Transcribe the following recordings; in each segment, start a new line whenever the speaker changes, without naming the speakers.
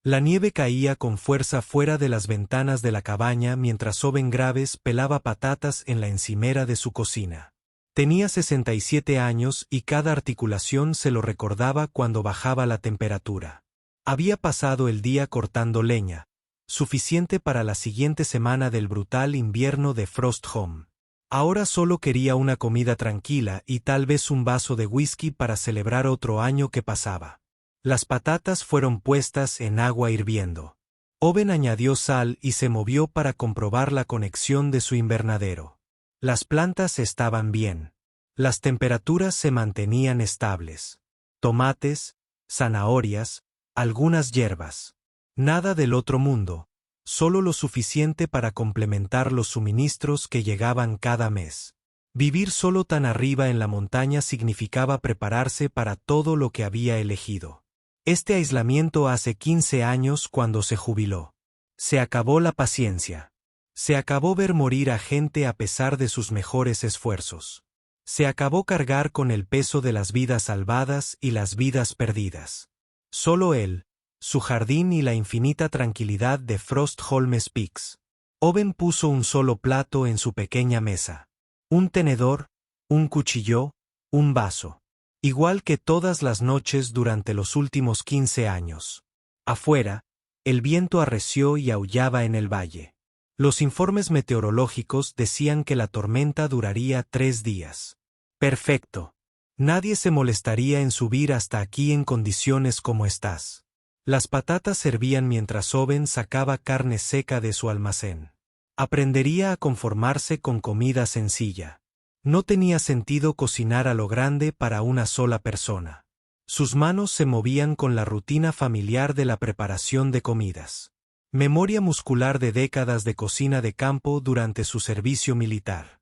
La nieve caía con fuerza fuera de las ventanas de la cabaña mientras Owen Graves pelaba patatas en la encimera de su cocina. Tenía 67 años y cada articulación se lo recordaba cuando bajaba la temperatura. Había pasado el día cortando leña, suficiente para la siguiente semana del brutal invierno de Frost Home. Ahora solo quería una comida tranquila y tal vez un vaso de whisky para celebrar otro año que pasaba. Las patatas fueron puestas en agua hirviendo. Owen añadió sal y se movió para comprobar la conexión de su invernadero. Las plantas estaban bien. Las temperaturas se mantenían estables. Tomates, zanahorias, algunas hierbas. Nada del otro mundo, solo lo suficiente para complementar los suministros que llegaban cada mes. Vivir solo tan arriba en la montaña significaba prepararse para todo lo que había elegido. Este aislamiento hace 15 años cuando se jubiló. Se acabó la paciencia. Se acabó ver morir a gente a pesar de sus mejores esfuerzos. Se acabó cargar con el peso de las vidas salvadas y las vidas perdidas. Solo él, su jardín y la infinita tranquilidad de Frostholmes Peaks. Owen puso un solo plato en su pequeña mesa. Un tenedor, un cuchillo, un vaso. Igual que todas las noches durante los últimos 15 años. Afuera, el viento arreció y aullaba en el valle. Los informes meteorológicos decían que la tormenta duraría 3 días. Perfecto. Nadie se molestaría en subir hasta aquí en condiciones como estás. Las patatas servían mientras Owen sacaba carne seca de su almacén. Aprendería a conformarse con comida sencilla. No tenía sentido cocinar a lo grande para una sola persona. Sus manos se movían con la rutina familiar de la preparación de comidas. Memoria muscular de décadas de cocina de campo durante su servicio militar.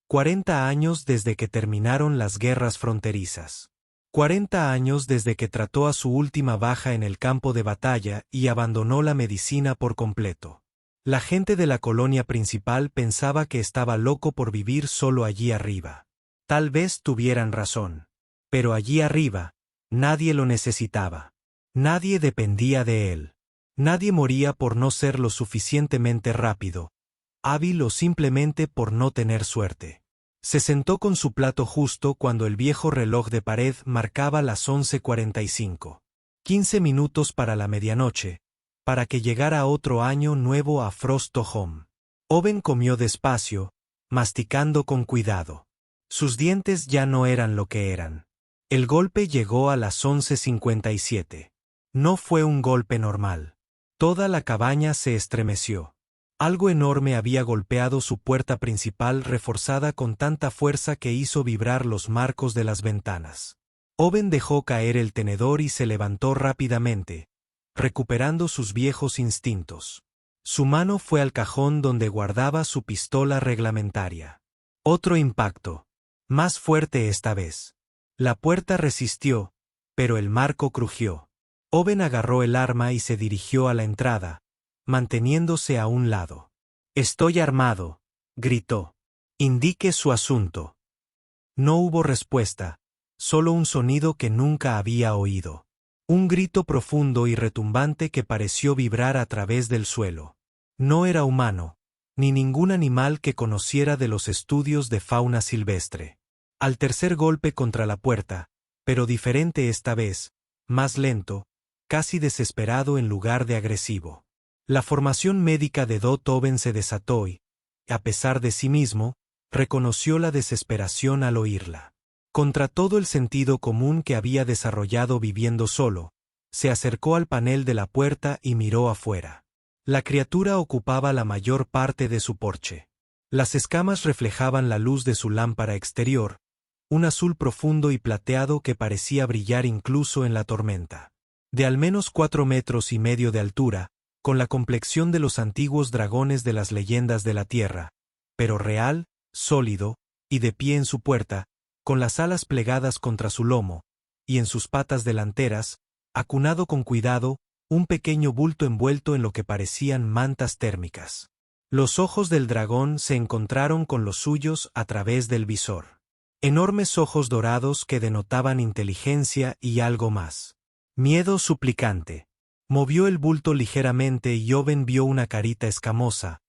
40 años desde que terminaron las guerras fronterizas. 40 años desde que trató a su última baja en el campo de batalla y abandonó la medicina por completo. La gente de la colonia principal pensaba que estaba loco por vivir solo allí arriba. Tal vez tuvieran razón. Pero allí arriba, nadie lo necesitaba. Nadie dependía de él. Nadie moría por no ser lo suficientemente rápido, hábil o simplemente por no tener suerte. Se sentó con su plato justo cuando el viejo reloj de pared marcaba las 11:45. 15 minutos para la medianoche, para que llegara otro año nuevo a Frost Home. Owen comió despacio, masticando con cuidado. Sus dientes ya no eran lo que eran. El golpe llegó a las 11:57. No fue un golpe normal. Toda la cabaña se estremeció. Algo enorme había golpeado su puerta principal reforzada con tanta fuerza que hizo vibrar los marcos de las ventanas. Owen dejó caer el tenedor y se levantó rápidamente, recuperando sus viejos instintos. Su mano fue al cajón donde guardaba su pistola reglamentaria. Otro impacto. Más fuerte esta vez. La puerta resistió, pero el marco crujió. Owen agarró el arma y se dirigió a la entrada, manteniéndose a un lado. «Estoy armado», gritó. «Indique su asunto». No hubo respuesta, solo un sonido que nunca había oído. Un grito profundo y retumbante que pareció vibrar a través del suelo. No era humano, ni ningún animal que conociera de los estudios de fauna silvestre. Al tercer golpe contra la puerta, pero diferente esta vez, más lento, casi desesperado en lugar de agresivo. La formación médica de Dot Owen se desató y, a pesar de sí mismo, reconoció la desesperación al oírla. Contra todo el sentido común que había desarrollado viviendo solo, se acercó al panel de la puerta y miró afuera. La criatura ocupaba la mayor parte de su porche. Las escamas reflejaban la luz de su lámpara exterior, un azul profundo y plateado que parecía brillar incluso en la tormenta. De al menos 4,5 metros de altura, con la complexión de los antiguos dragones de las leyendas de la tierra, pero real, sólido, y de pie en su puerta, con las alas plegadas contra su lomo, y en sus patas delanteras, acunado con cuidado, un pequeño bulto envuelto en lo que parecían mantas térmicas. Los ojos del dragón se encontraron con los suyos a través del visor. Enormes ojos dorados que denotaban inteligencia y algo más. Miedo suplicante. Movió el bulto ligeramente y Owen vio una carita escamosa,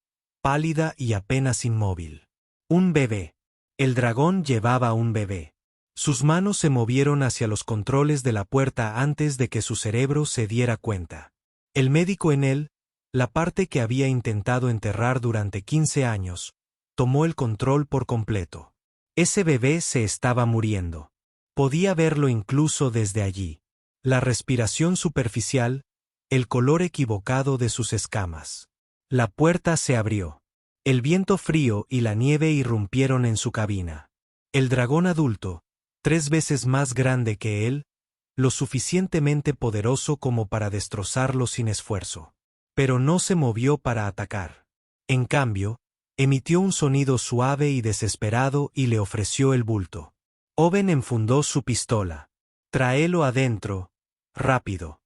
pálida y apenas inmóvil. Un bebé. El dragón llevaba un bebé. Sus manos se movieron hacia los controles de la puerta antes de que su cerebro se diera cuenta. El médico en él, la parte que había intentado enterrar durante 15 años, tomó el control por completo. Ese bebé se estaba muriendo. Podía verlo incluso desde allí. La respiración superficial, el color equivocado de sus escamas. La puerta se abrió. El viento frío y la nieve irrumpieron en su cabina. El dragón adulto, 3 veces más grande que él, lo suficientemente poderoso como para destrozarlo sin esfuerzo. Pero no se movió para atacar. En cambio, emitió un sonido suave y desesperado y le ofreció el bulto. Owen enfundó su pistola. «Tráelo adentro, rápido».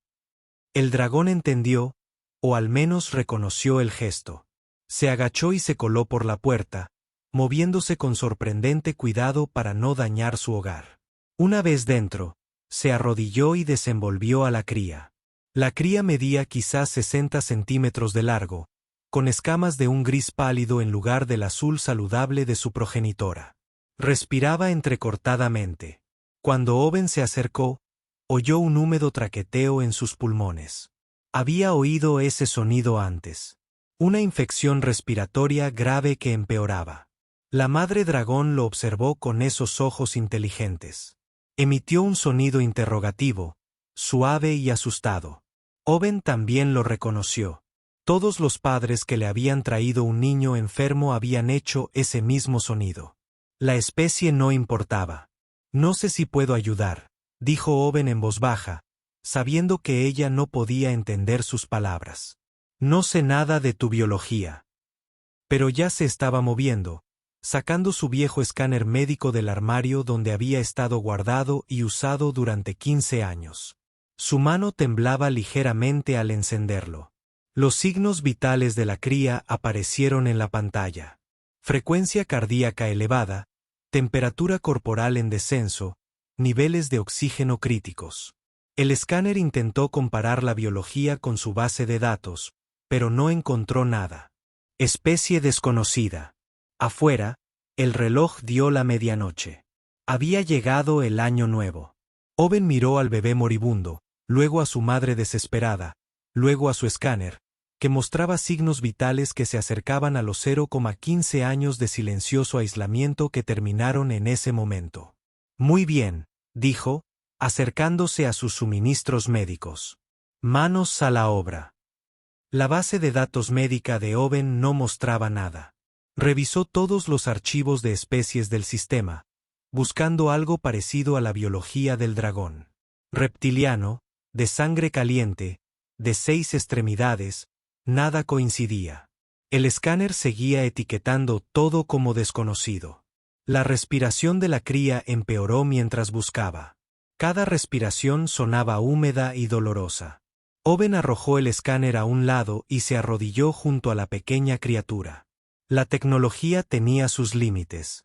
El dragón entendió, o al menos reconoció el gesto. Se agachó y se coló por la puerta, moviéndose con sorprendente cuidado para no dañar su hogar. Una vez dentro, se arrodilló y desenvolvió a la cría. La cría medía quizás 60 centímetros de largo, con escamas de un gris pálido en lugar del azul saludable de su progenitora. Respiraba entrecortadamente. Cuando Owen se acercó, oyó un húmedo traqueteo en sus pulmones. Había oído ese sonido antes. Una infección respiratoria grave que empeoraba. La madre dragón lo observó con esos ojos inteligentes. Emitió un sonido interrogativo, suave y asustado. Owen también lo reconoció. Todos los padres que le habían traído un niño enfermo habían hecho ese mismo sonido. La especie no importaba. «No sé si puedo ayudar», dijo Owen en voz baja, sabiendo que ella no podía entender sus palabras. «No sé nada de tu biología». Pero ya se estaba moviendo, sacando su viejo escáner médico del armario donde había estado guardado y usado durante 15 años. Su mano temblaba ligeramente al encenderlo. Los signos vitales de la cría aparecieron en la pantalla. Frecuencia cardíaca elevada, temperatura corporal en descenso, niveles de oxígeno críticos. El escáner intentó comparar la biología con su base de datos, pero no encontró nada. Especie desconocida. Afuera, el reloj dio la medianoche. Había llegado el año nuevo. Owen miró al bebé moribundo, luego a su madre desesperada, luego a su escáner, que mostraba signos vitales que se acercaban a los 0,15 años de silencioso aislamiento que terminaron en ese momento. «Muy bien», dijo, acercándose a sus suministros médicos. «Manos a la obra». La base de datos médica de Owen no mostraba nada. Revisó todos los archivos de especies del sistema, buscando algo parecido a la biología del dragón. Reptiliano, de sangre caliente, de 6 extremidades, nada coincidía. El escáner seguía etiquetando todo como desconocido. La respiración de la cría empeoró mientras buscaba. Cada respiración sonaba húmeda y dolorosa. Owen arrojó el escáner a un lado y se arrodilló junto a la pequeña criatura. La tecnología tenía sus límites.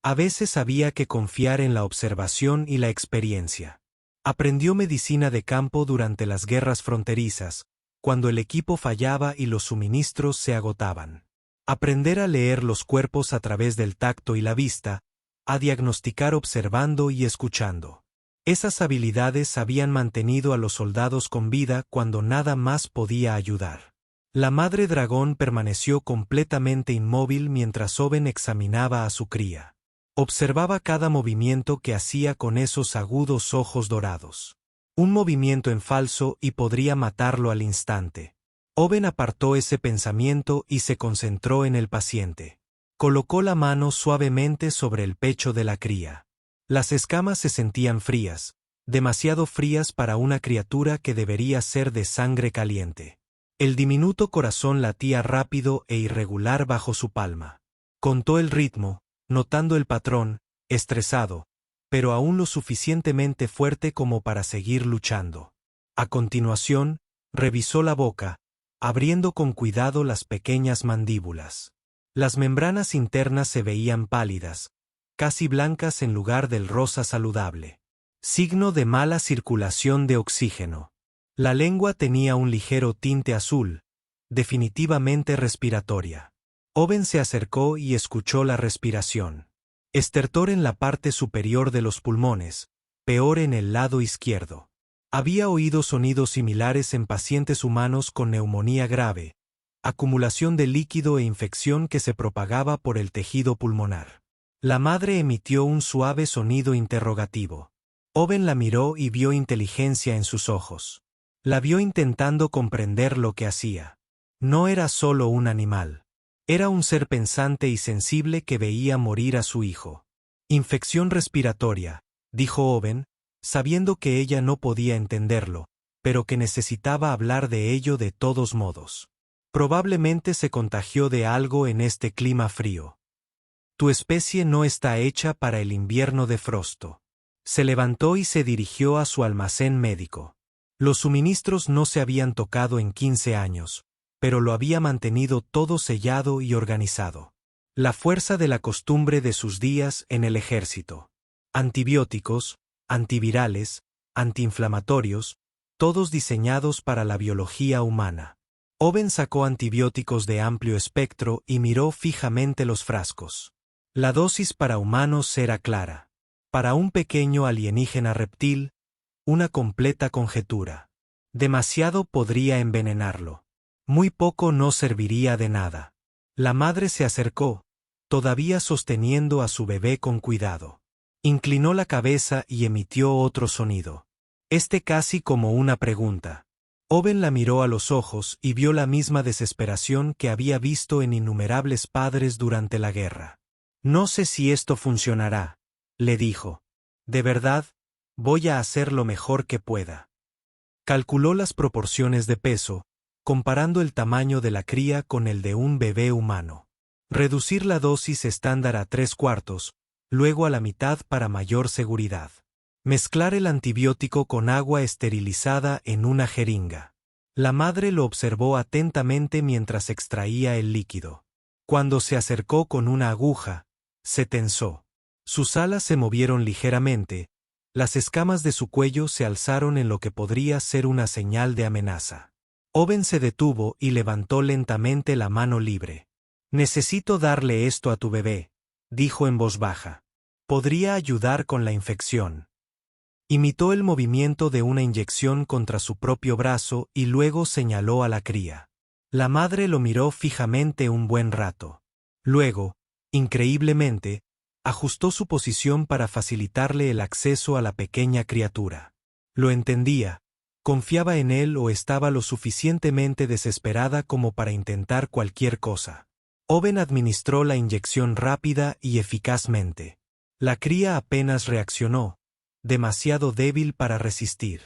A veces había que confiar en la observación y la experiencia. Aprendió medicina de campo durante las guerras fronterizas, cuando el equipo fallaba y los suministros se agotaban. Aprender a leer los cuerpos a través del tacto y la vista, a diagnosticar observando y escuchando. Esas habilidades habían mantenido a los soldados con vida cuando nada más podía ayudar. La madre dragón permaneció completamente inmóvil mientras Owen examinaba a su cría. Observaba cada movimiento que hacía con esos agudos ojos dorados. Un movimiento en falso y podría matarlo al instante. Owen apartó ese pensamiento y se concentró en el paciente. Colocó la mano suavemente sobre el pecho de la cría. Las escamas se sentían frías, demasiado frías para una criatura que debería ser de sangre caliente. El diminuto corazón latía rápido e irregular bajo su palma. Contó el ritmo, notando el patrón, estresado, pero aún lo suficientemente fuerte como para seguir luchando. A continuación, revisó la boca, abriendo con cuidado las pequeñas mandíbulas. Las membranas internas se veían pálidas, casi blancas en lugar del rosa saludable. Signo de mala circulación de oxígeno. La lengua tenía un ligero tinte azul, definitivamente respiratoria. Owen se acercó y escuchó la respiración. Estertor en la parte superior de los pulmones, peor en el lado izquierdo. Había oído sonidos similares en pacientes humanos con neumonía grave, acumulación de líquido e infección que se propagaba por el tejido pulmonar. La madre emitió un suave sonido interrogativo. Owen la miró y vio inteligencia en sus ojos. La vio intentando comprender lo que hacía. No era solo un animal. Era un ser pensante y sensible que veía morir a su hijo. Infección respiratoria, dijo Owen, sabiendo que ella no podía entenderlo, pero que necesitaba hablar de ello de todos modos. Probablemente se contagió de algo en este clima frío. Tu especie no está hecha para el invierno de Frosto. Se levantó y se dirigió a su almacén médico. Los suministros no se habían tocado en 15 años, pero lo había mantenido todo sellado y organizado. La fuerza de la costumbre de sus días en el ejército. Antibióticos, antivirales, antiinflamatorios, todos diseñados para la biología humana. Owen sacó antibióticos de amplio espectro y miró fijamente los frascos. La dosis para humanos era clara. Para un pequeño alienígena reptil, una completa conjetura. Demasiado podría envenenarlo. Muy poco no serviría de nada. La madre se acercó, todavía sosteniendo a su bebé con cuidado. Inclinó la cabeza y emitió otro sonido. Casi como una pregunta. Owen la miró a los ojos y vio la misma desesperación que había visto en innumerables padres durante la guerra. No sé si esto funcionará, le dijo. De verdad, voy a hacer lo mejor que pueda. Calculó las proporciones de peso, comparando el tamaño de la cría con el de un bebé humano. Reducir la dosis estándar a 3/4, luego a la mitad para mayor seguridad. Mezclar el antibiótico con agua esterilizada en una jeringa. La madre lo observó atentamente mientras extraía el líquido. Cuando se acercó con una aguja, se tensó. Sus alas se movieron ligeramente, las escamas de su cuello se alzaron en lo que podría ser una señal de amenaza. Owen se detuvo y levantó lentamente la mano libre. Necesito darle esto a tu bebé, dijo en voz baja. Podría ayudar con la infección. Imitó el movimiento de una inyección contra su propio brazo y luego señaló a la cría. La madre lo miró fijamente un buen rato. Luego, increíblemente, ajustó su posición para facilitarle el acceso a la pequeña criatura. Lo entendía, confiaba en él o estaba lo suficientemente desesperada como para intentar cualquier cosa. Owen administró la inyección rápida y eficazmente. La cría apenas reaccionó, demasiado débil para resistir.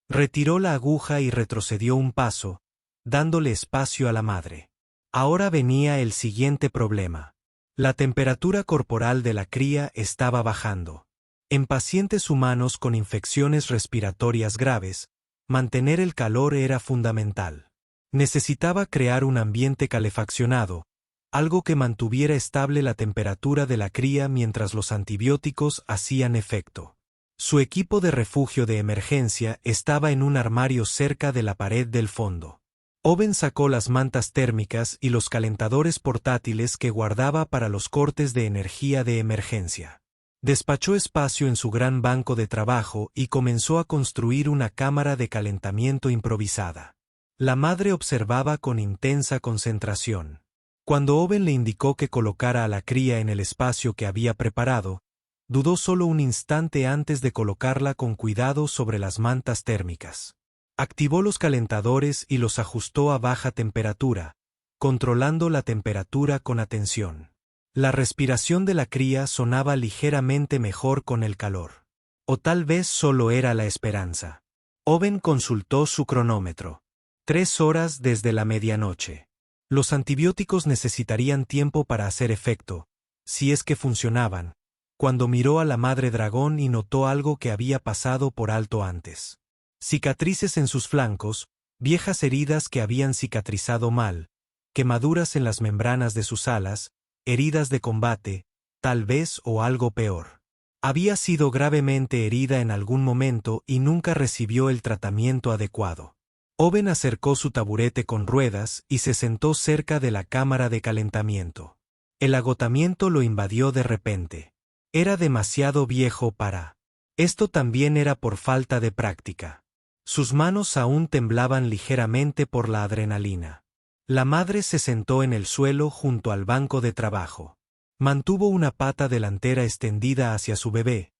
Retiró la aguja y retrocedió un paso, dándole espacio a la madre. Ahora venía el siguiente problema. La temperatura corporal de la cría estaba bajando. En pacientes humanos con infecciones respiratorias graves, mantener el calor era fundamental. Necesitaba crear un ambiente calefaccionado, algo que mantuviera estable la temperatura de la cría mientras los antibióticos hacían efecto. Su equipo de refugio de emergencia estaba en un armario cerca de la pared del fondo. Owen sacó las mantas térmicas y los calentadores portátiles que guardaba para los cortes de energía de emergencia. Despachó espacio en su gran banco de trabajo y comenzó a construir una cámara de calentamiento improvisada. La madre observaba con intensa concentración. Cuando Owen le indicó que colocara a la cría en el espacio que había preparado, dudó solo un instante antes de colocarla con cuidado sobre las mantas térmicas. Activó los calentadores y los ajustó a baja temperatura, controlando la temperatura con atención. La respiración de la cría sonaba ligeramente mejor con el calor. O tal vez solo era la esperanza. Owen consultó su cronómetro. 3 horas desde la medianoche. Los antibióticos necesitarían tiempo para hacer efecto, si es que funcionaban, cuando miró a la madre dragón y notó algo que había pasado por alto antes. Cicatrices en sus flancos, viejas heridas que habían cicatrizado mal, quemaduras en las membranas de sus alas, heridas de combate, tal vez o algo peor. Había sido gravemente herida en algún momento y nunca recibió el tratamiento adecuado. Owen acercó su taburete con ruedas y se sentó cerca de la cámara de calentamiento. El agotamiento lo invadió de repente. Era demasiado viejo para... Esto también era por falta de práctica. Sus manos aún temblaban ligeramente por la adrenalina. La madre se sentó en el suelo junto al banco de trabajo. Mantuvo una pata delantera extendida hacia su bebé,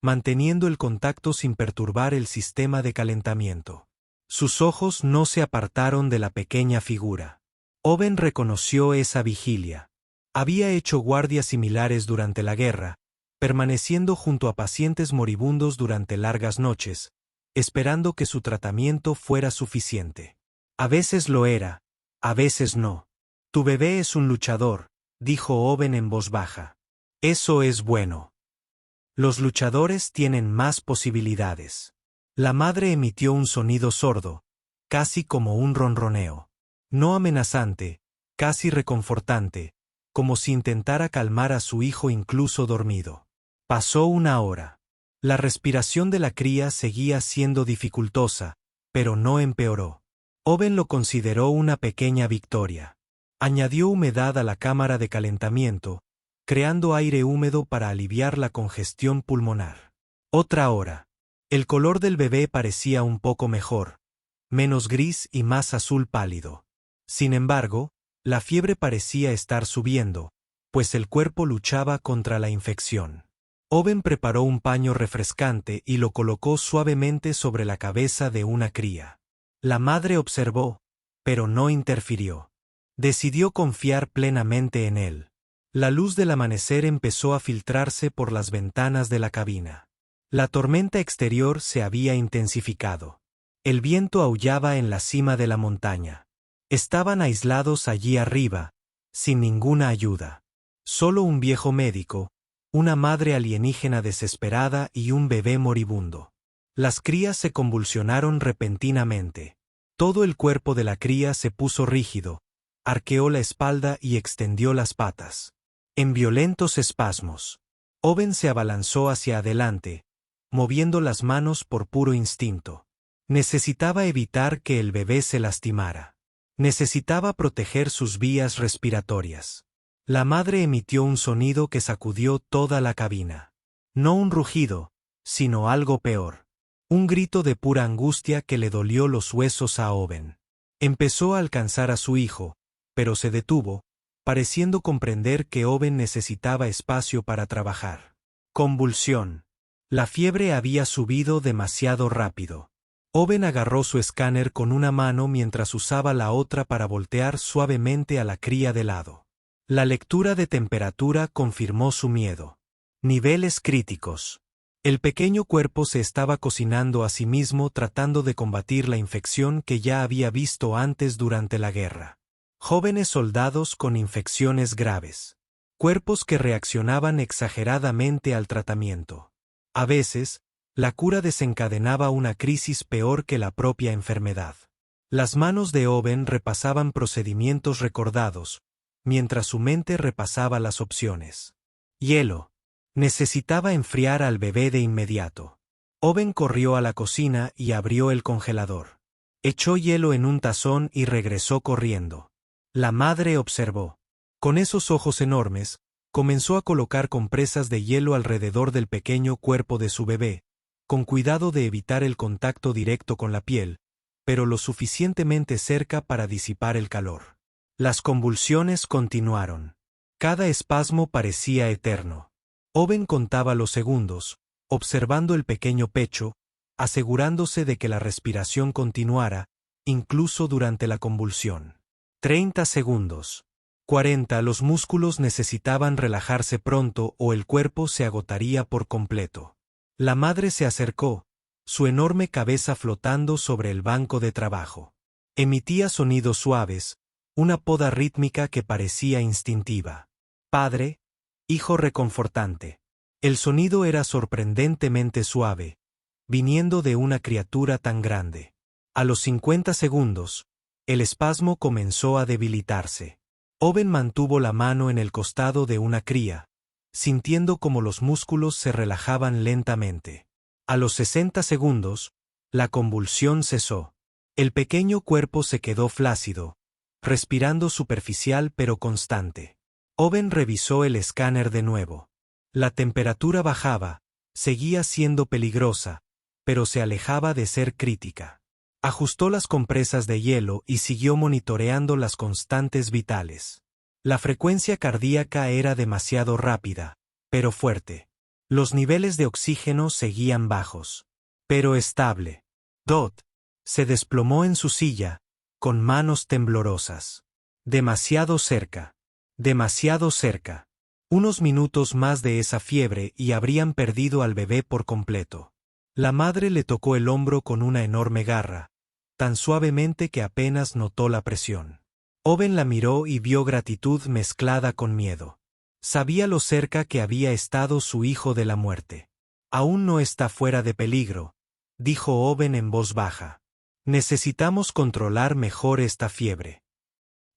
manteniendo el contacto sin perturbar el sistema de calentamiento. Sus ojos no se apartaron de la pequeña figura. Owen reconoció esa vigilia. Había hecho guardias similares durante la guerra, permaneciendo junto a pacientes moribundos durante largas noches, esperando que su tratamiento fuera suficiente. A veces lo era, a veces no. Tu bebé es un luchador, dijo Owen en voz baja. Eso es bueno. Los luchadores tienen más posibilidades. La madre emitió un sonido sordo, casi como un ronroneo. No amenazante, casi reconfortante, como si intentara calmar a su hijo incluso dormido. Pasó una hora. La respiración de la cría seguía siendo dificultosa, pero no empeoró. Owen lo consideró una pequeña victoria. Añadió humedad a la cámara de calentamiento, creando aire húmedo para aliviar la congestión pulmonar. Otra hora. El color del bebé parecía un poco mejor, menos gris y más azul pálido. Sin embargo, la fiebre parecía estar subiendo, pues el cuerpo luchaba contra la infección. Owen preparó un paño refrescante y lo colocó suavemente sobre la cabeza de una cría. La madre observó, pero no interfirió. Decidió confiar plenamente en él. La luz del amanecer empezó a filtrarse por las ventanas de la cabina. La tormenta exterior se había intensificado. El viento aullaba en la cima de la montaña. Estaban aislados allí arriba, sin ninguna ayuda. Solo un viejo médico, una madre alienígena desesperada y un bebé moribundo. Las crías se convulsionaron repentinamente. Todo el cuerpo de la cría se puso rígido, arqueó la espalda y extendió las patas. En violentos espasmos, Owen se abalanzó hacia adelante, moviendo las manos por puro instinto. Necesitaba evitar que el bebé se lastimara. Necesitaba proteger sus vías respiratorias. La madre emitió un sonido que sacudió toda la cabina. No un rugido, sino algo peor. Un grito de pura angustia que le dolió los huesos a Owen. Empezó a alcanzar a su hijo, pero se detuvo, pareciendo comprender que Owen necesitaba espacio para trabajar. Convulsión. La fiebre había subido demasiado rápido. Owen agarró su escáner con una mano mientras usaba la otra para voltear suavemente a la cría de lado. La lectura de temperatura confirmó su miedo. Niveles críticos. El pequeño cuerpo se estaba cocinando a sí mismo tratando de combatir la infección que ya había visto antes durante la guerra. Jóvenes soldados con infecciones graves. Cuerpos que reaccionaban exageradamente al tratamiento. A veces, la cura desencadenaba una crisis peor que la propia enfermedad. Las manos de Owen repasaban procedimientos recordados, mientras su mente repasaba las opciones. Hielo. Necesitaba enfriar al bebé de inmediato. Owen corrió a la cocina y abrió el congelador. Echó hielo en un tazón y regresó corriendo. La madre observó. Con esos ojos enormes, comenzó a colocar compresas de hielo alrededor del pequeño cuerpo de su bebé, con cuidado de evitar el contacto directo con la piel, pero lo suficientemente cerca para disipar el calor. Las convulsiones continuaron. Cada espasmo parecía eterno. Owen contaba los segundos, observando el pequeño pecho, asegurándose de que la respiración continuara, incluso durante la convulsión. 30 segundos. 40. Los músculos necesitaban relajarse pronto o el cuerpo se agotaría por completo. La madre se acercó, su enorme cabeza flotando sobre el banco de trabajo. Emitía sonidos suaves, una poda rítmica que parecía instintiva. Padre, hijo reconfortante. El sonido era sorprendentemente suave, viniendo de una criatura tan grande. A los 50 segundos, el espasmo comenzó a debilitarse. Owen mantuvo la mano en el costado de una cría, sintiendo como los músculos se relajaban lentamente. A los 60 segundos, la convulsión cesó. El pequeño cuerpo se quedó flácido, respirando superficial pero constante. Owen revisó el escáner de nuevo. La temperatura bajaba, seguía siendo peligrosa, pero se alejaba de ser crítica. Ajustó las compresas de hielo y siguió monitoreando las constantes vitales. La frecuencia cardíaca era demasiado rápida, pero fuerte. Los niveles de oxígeno seguían bajos, pero estable. Dot se desplomó en su silla, con manos temblorosas. Demasiado cerca. Demasiado cerca. Unos minutos más de esa fiebre y habrían perdido al bebé por completo. La madre le tocó el hombro con una enorme garra, tan suavemente que apenas notó la presión. Owen la miró y vio gratitud mezclada con miedo. Sabía lo cerca que había estado su hijo de la muerte. Aún no está fuera de peligro, dijo Owen en voz baja. Necesitamos controlar mejor esta fiebre.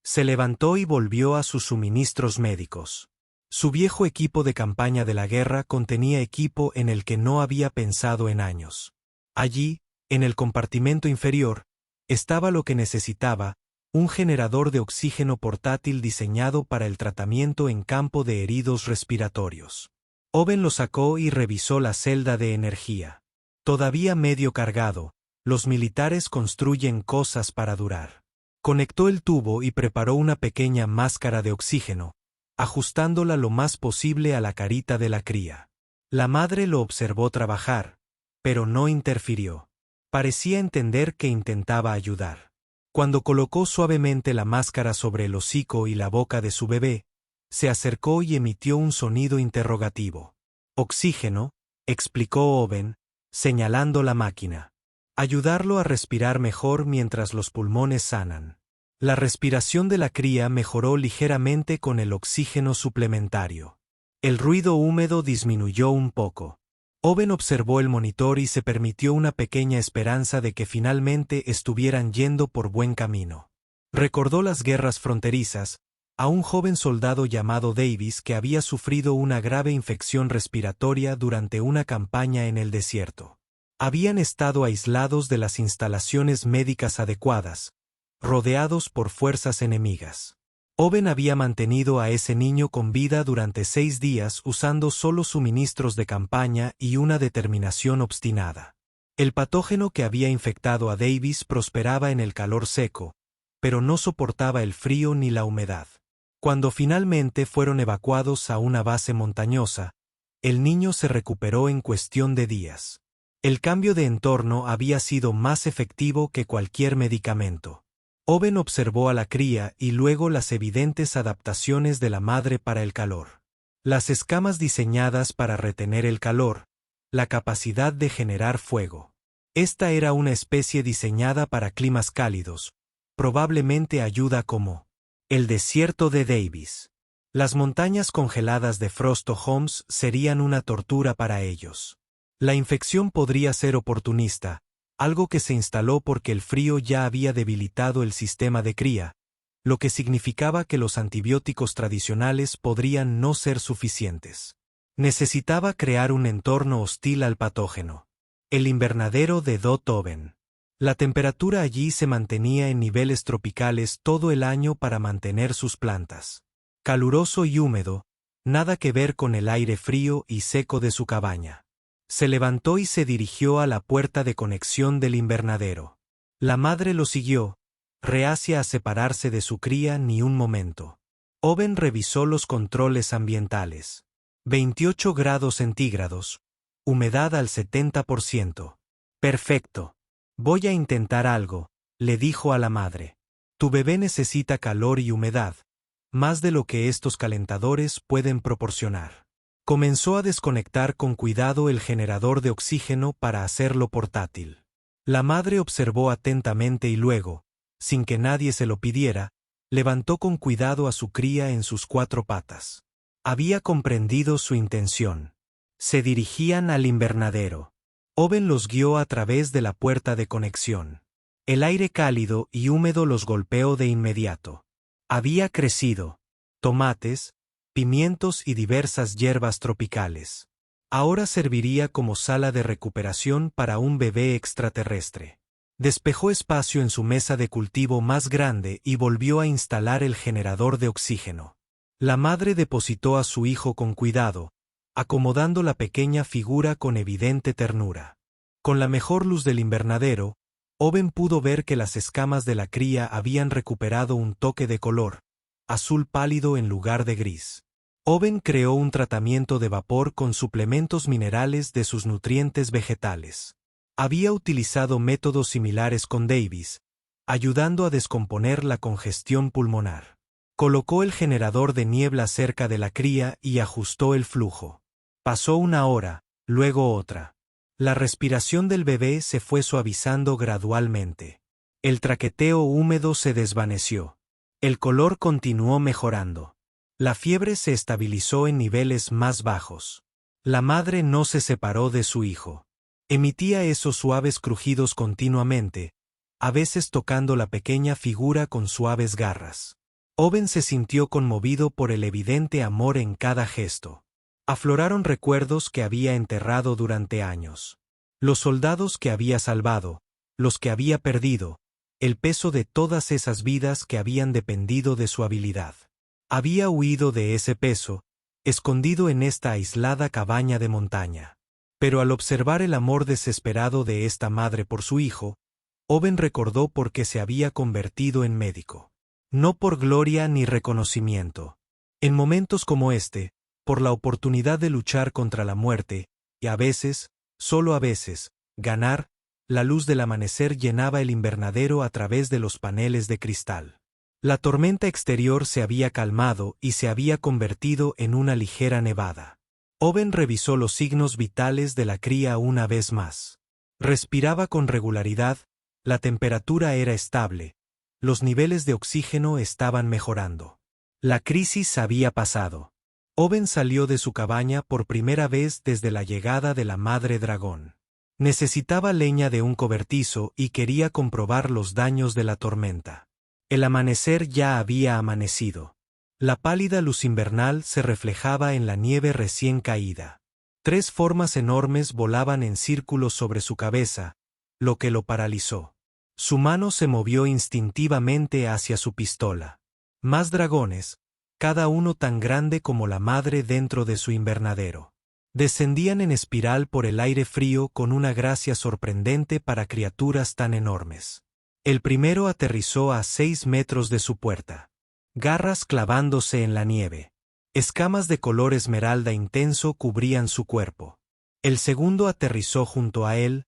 Se levantó y volvió a sus suministros médicos. Su viejo equipo de campaña de la guerra contenía equipo en el que no había pensado en años. Allí, en el compartimento inferior, estaba lo que necesitaba, un generador de oxígeno portátil diseñado para el tratamiento en campo de heridos respiratorios. Owen lo sacó y revisó la celda de energía. Todavía medio cargado, los militares construyen cosas para durar. Conectó el tubo y preparó una pequeña máscara de oxígeno, ajustándola lo más posible a la carita de la cría. La madre lo observó trabajar, pero no interfirió. Parecía entender que intentaba ayudar. Cuando colocó suavemente la máscara sobre el hocico y la boca de su bebé, se acercó y emitió un sonido interrogativo. Oxígeno, explicó Owen, señalando la máquina. Ayudarlo a respirar mejor mientras los pulmones sanan. La respiración de la cría mejoró ligeramente con el oxígeno suplementario. El ruido húmedo disminuyó un poco. Owen observó el monitor y se permitió una pequeña esperanza de que finalmente estuvieran yendo por buen camino. Recordó las guerras fronterizas, a un joven soldado llamado Davis que había sufrido una grave infección respiratoria durante una campaña en el desierto. Habían estado aislados de las instalaciones médicas adecuadas, rodeados por fuerzas enemigas. Owen había mantenido a ese niño con vida durante 6 días usando solo suministros de campaña y una determinación obstinada. El patógeno que había infectado a Davis prosperaba en el calor seco, pero no soportaba el frío ni la humedad. Cuando finalmente fueron evacuados a una base montañosa, el niño se recuperó en cuestión de días. El cambio de entorno había sido más efectivo que cualquier medicamento. Owen observó a la cría y luego las evidentes adaptaciones de la madre para el calor. Las escamas diseñadas para retener el calor, la capacidad de generar fuego. Esta era una especie diseñada para climas cálidos, probablemente ayuda como el desierto de Davis. Las montañas congeladas de Frost Homes serían una tortura para ellos. La infección podría ser oportunista, algo que se instaló porque el frío ya había debilitado el sistema de cría, lo que significaba que los antibióticos tradicionales podrían no ser suficientes. Necesitaba crear un entorno hostil al patógeno. El invernadero de Dot Owen. La temperatura allí se mantenía en niveles tropicales todo el año para mantener sus plantas. Caluroso y húmedo, nada que ver con el aire frío y seco de su cabaña. Se levantó y se dirigió a la puerta de conexión del invernadero. La madre lo siguió, reacia a separarse de su cría ni un momento. Owen revisó los controles ambientales. 28 grados centígrados. Humedad al 70%. Perfecto. Voy a intentar algo, le dijo a la madre. Tu bebé necesita calor y humedad, más de lo que estos calentadores pueden proporcionar. Comenzó a desconectar con cuidado el generador de oxígeno para hacerlo portátil. La madre observó atentamente y luego, sin que nadie se lo pidiera, levantó con cuidado a su cría en sus 4 patas. Había comprendido su intención. Se dirigían al invernadero. Owen los guió a través de la puerta de conexión. El aire cálido y húmedo los golpeó de inmediato. Había crecido tomates, pimientos y diversas hierbas tropicales. Ahora serviría como sala de recuperación para un bebé extraterrestre. Despejó espacio en su mesa de cultivo más grande y volvió a instalar el generador de oxígeno. La madre depositó a su hijo con cuidado, acomodando la pequeña figura con evidente ternura. Con la mejor luz del invernadero, Owen pudo ver que las escamas de la cría habían recuperado un toque de color, azul pálido en lugar de gris. Owen creó un tratamiento de vapor con suplementos minerales de sus nutrientes vegetales. Había utilizado métodos similares con Davis, ayudando a descomponer la congestión pulmonar. Colocó el generador de niebla cerca de la cría y ajustó el flujo. Pasó una hora, luego otra. La respiración del bebé se fue suavizando gradualmente. El traqueteo húmedo se desvaneció. El color continuó mejorando. La fiebre se estabilizó en niveles más bajos. La madre no se separó de su hijo. Emitía esos suaves crujidos continuamente, a veces tocando la pequeña figura con suaves garras. Owen se sintió conmovido por el evidente amor en cada gesto. Afloraron recuerdos que había enterrado durante años. Los soldados que había salvado, los que había perdido, el peso de todas esas vidas que habían dependido de su habilidad. Había huido de ese peso, escondido en esta aislada cabaña de montaña. Pero al observar el amor desesperado de esta madre por su hijo, Owen recordó por qué se había convertido en médico. No por gloria ni reconocimiento. En momentos como este, por la oportunidad de luchar contra la muerte, y a veces, solo a veces, ganar, la luz del amanecer llenaba el invernadero a través de los paneles de cristal. La tormenta exterior se había calmado y se había convertido en una ligera nevada. Owen revisó los signos vitales de la cría una vez más. Respiraba con regularidad, la temperatura era estable, los niveles de oxígeno estaban mejorando. La crisis había pasado. Owen salió de su cabaña por primera vez desde la llegada de la madre dragón. Necesitaba leña de un cobertizo y quería comprobar los daños de la tormenta. El amanecer ya había amanecido. La pálida luz invernal se reflejaba en la nieve recién caída. 3 formas enormes volaban en círculos sobre su cabeza, lo que lo paralizó. Su mano se movió instintivamente hacia su pistola. Más dragones, cada uno tan grande como la madre dentro de su invernadero. Descendían en espiral por el aire frío con una gracia sorprendente para criaturas tan enormes. El primero aterrizó a 6 metros de su puerta. Garras clavándose en la nieve. Escamas de color esmeralda intenso cubrían su cuerpo. El segundo aterrizó junto a él,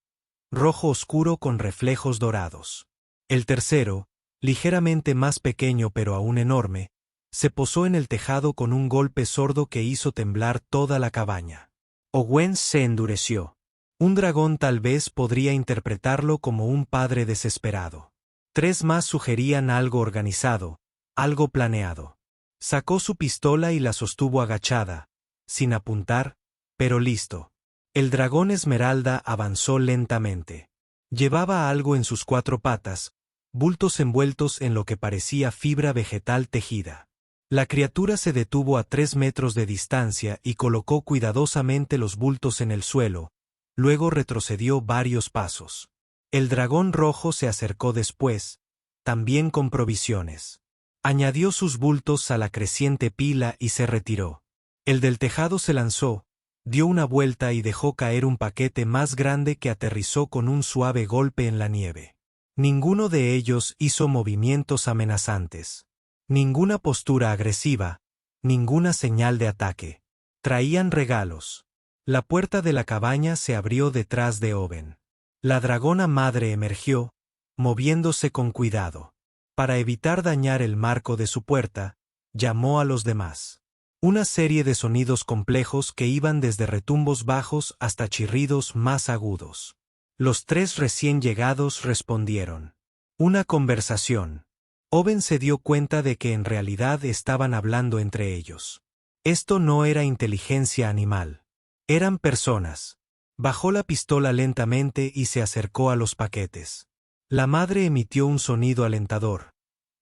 rojo oscuro con reflejos dorados. El tercero, ligeramente más pequeño pero aún enorme, se posó en el tejado con un golpe sordo que hizo temblar toda la cabaña. Owen se endureció. Un dragón tal vez podría interpretarlo como un padre desesperado. 3 más sugerían algo organizado, algo planeado. Sacó su pistola y la sostuvo agachada, sin apuntar, pero listo. El dragón esmeralda avanzó lentamente. Llevaba algo en sus 4 patas, bultos envueltos en lo que parecía fibra vegetal tejida. La criatura se detuvo a 3 metros de distancia y colocó cuidadosamente los bultos en el suelo, luego retrocedió varios pasos. El dragón rojo se acercó después, también con provisiones. Añadió sus bultos a la creciente pila y se retiró. El del tejado se lanzó, dio una vuelta y dejó caer un paquete más grande que aterrizó con un suave golpe en la nieve. Ninguno de ellos hizo movimientos amenazantes. Ninguna postura agresiva, ninguna señal de ataque. Traían regalos. La puerta de la cabaña se abrió detrás de Owen. La dragona madre emergió, moviéndose con cuidado. Para evitar dañar el marco de su puerta, llamó a los demás. Una serie de sonidos complejos que iban desde retumbos bajos hasta chirridos más agudos. Los 3 recién llegados respondieron. Una conversación. Owen se dio cuenta de que en realidad estaban hablando entre ellos. Esto no era inteligencia animal. Eran personas. Bajó la pistola lentamente y se acercó a los paquetes. La madre emitió un sonido alentador,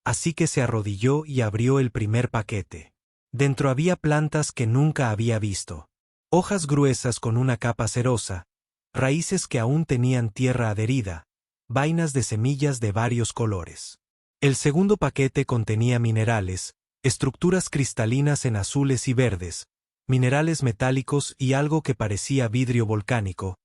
así que se arrodilló y abrió el primer paquete. Dentro había plantas que nunca había visto. Hojas gruesas con una capa cerosa, raíces que aún tenían tierra adherida, vainas de semillas de varios colores. El segundo paquete contenía minerales, estructuras cristalinas en azules y verdes, minerales metálicos y algo que parecía vidrio volcánico,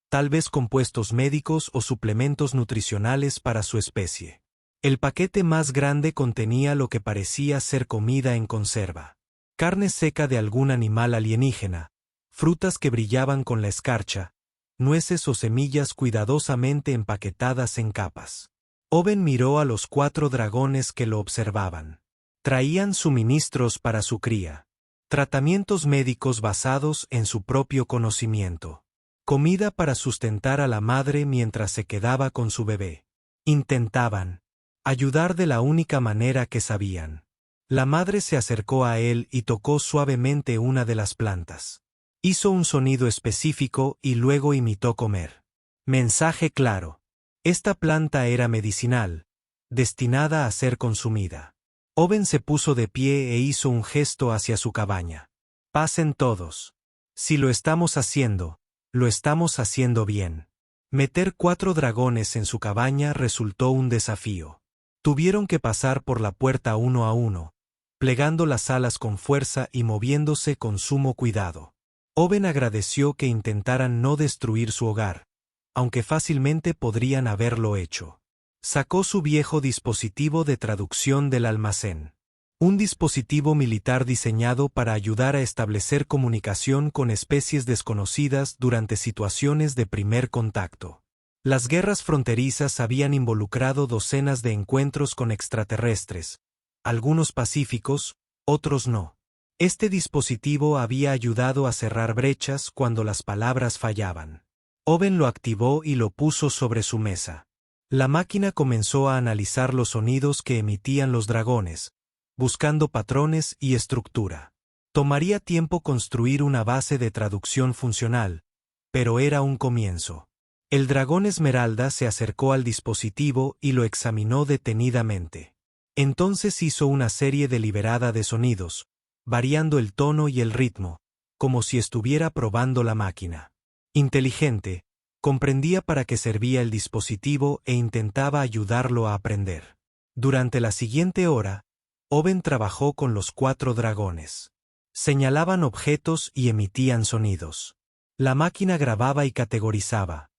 tal vez compuestos médicos o suplementos nutricionales para su especie. El paquete más grande contenía lo que parecía ser comida en conserva. Carne seca de algún animal alienígena, frutas que brillaban con la escarcha, nueces o semillas cuidadosamente empaquetadas en capas. Owen miró a los 4 dragones que lo observaban. Traían suministros para su cría. Tratamientos médicos basados en su propio conocimiento. Comida para sustentar a la madre mientras se quedaba con su bebé. Intentaban ayudar de la única manera que sabían. La madre se acercó a él y tocó suavemente una de las plantas. Hizo un sonido específico y luego imitó comer. Mensaje claro. Esta planta era medicinal, destinada a ser consumida. Owen se puso de pie e hizo un gesto hacia su cabaña. Pasen todos. Si lo estamos haciendo bien. Meter 4 dragones en su cabaña resultó un desafío. Tuvieron que pasar por la puerta uno a uno, plegando las alas con fuerza y moviéndose con sumo cuidado. Owen agradeció que intentaran no destruir su hogar, aunque fácilmente podrían haberlo hecho. Sacó su viejo dispositivo de traducción del almacén. Un dispositivo militar diseñado para ayudar a establecer comunicación con especies desconocidas durante situaciones de primer contacto. Las guerras fronterizas habían involucrado docenas de encuentros con extraterrestres, algunos pacíficos, otros no. Este dispositivo había ayudado a cerrar brechas cuando las palabras fallaban. Owen lo activó y lo puso sobre su mesa. La máquina comenzó a analizar los sonidos que emitían los dragones, buscando patrones y estructura. Tomaría tiempo construir una base de traducción funcional, pero era un comienzo. El dragón Esmeralda se acercó al dispositivo y lo examinó detenidamente. Entonces hizo una serie deliberada de sonidos, variando el tono y el ritmo, como si estuviera probando la máquina. Inteligente, comprendía para qué servía el dispositivo e intentaba ayudarlo a aprender. Durante la siguiente hora, Owen trabajó con los 4 dragones. Señalaban objetos y emitían sonidos. La máquina grababa y categorizaba: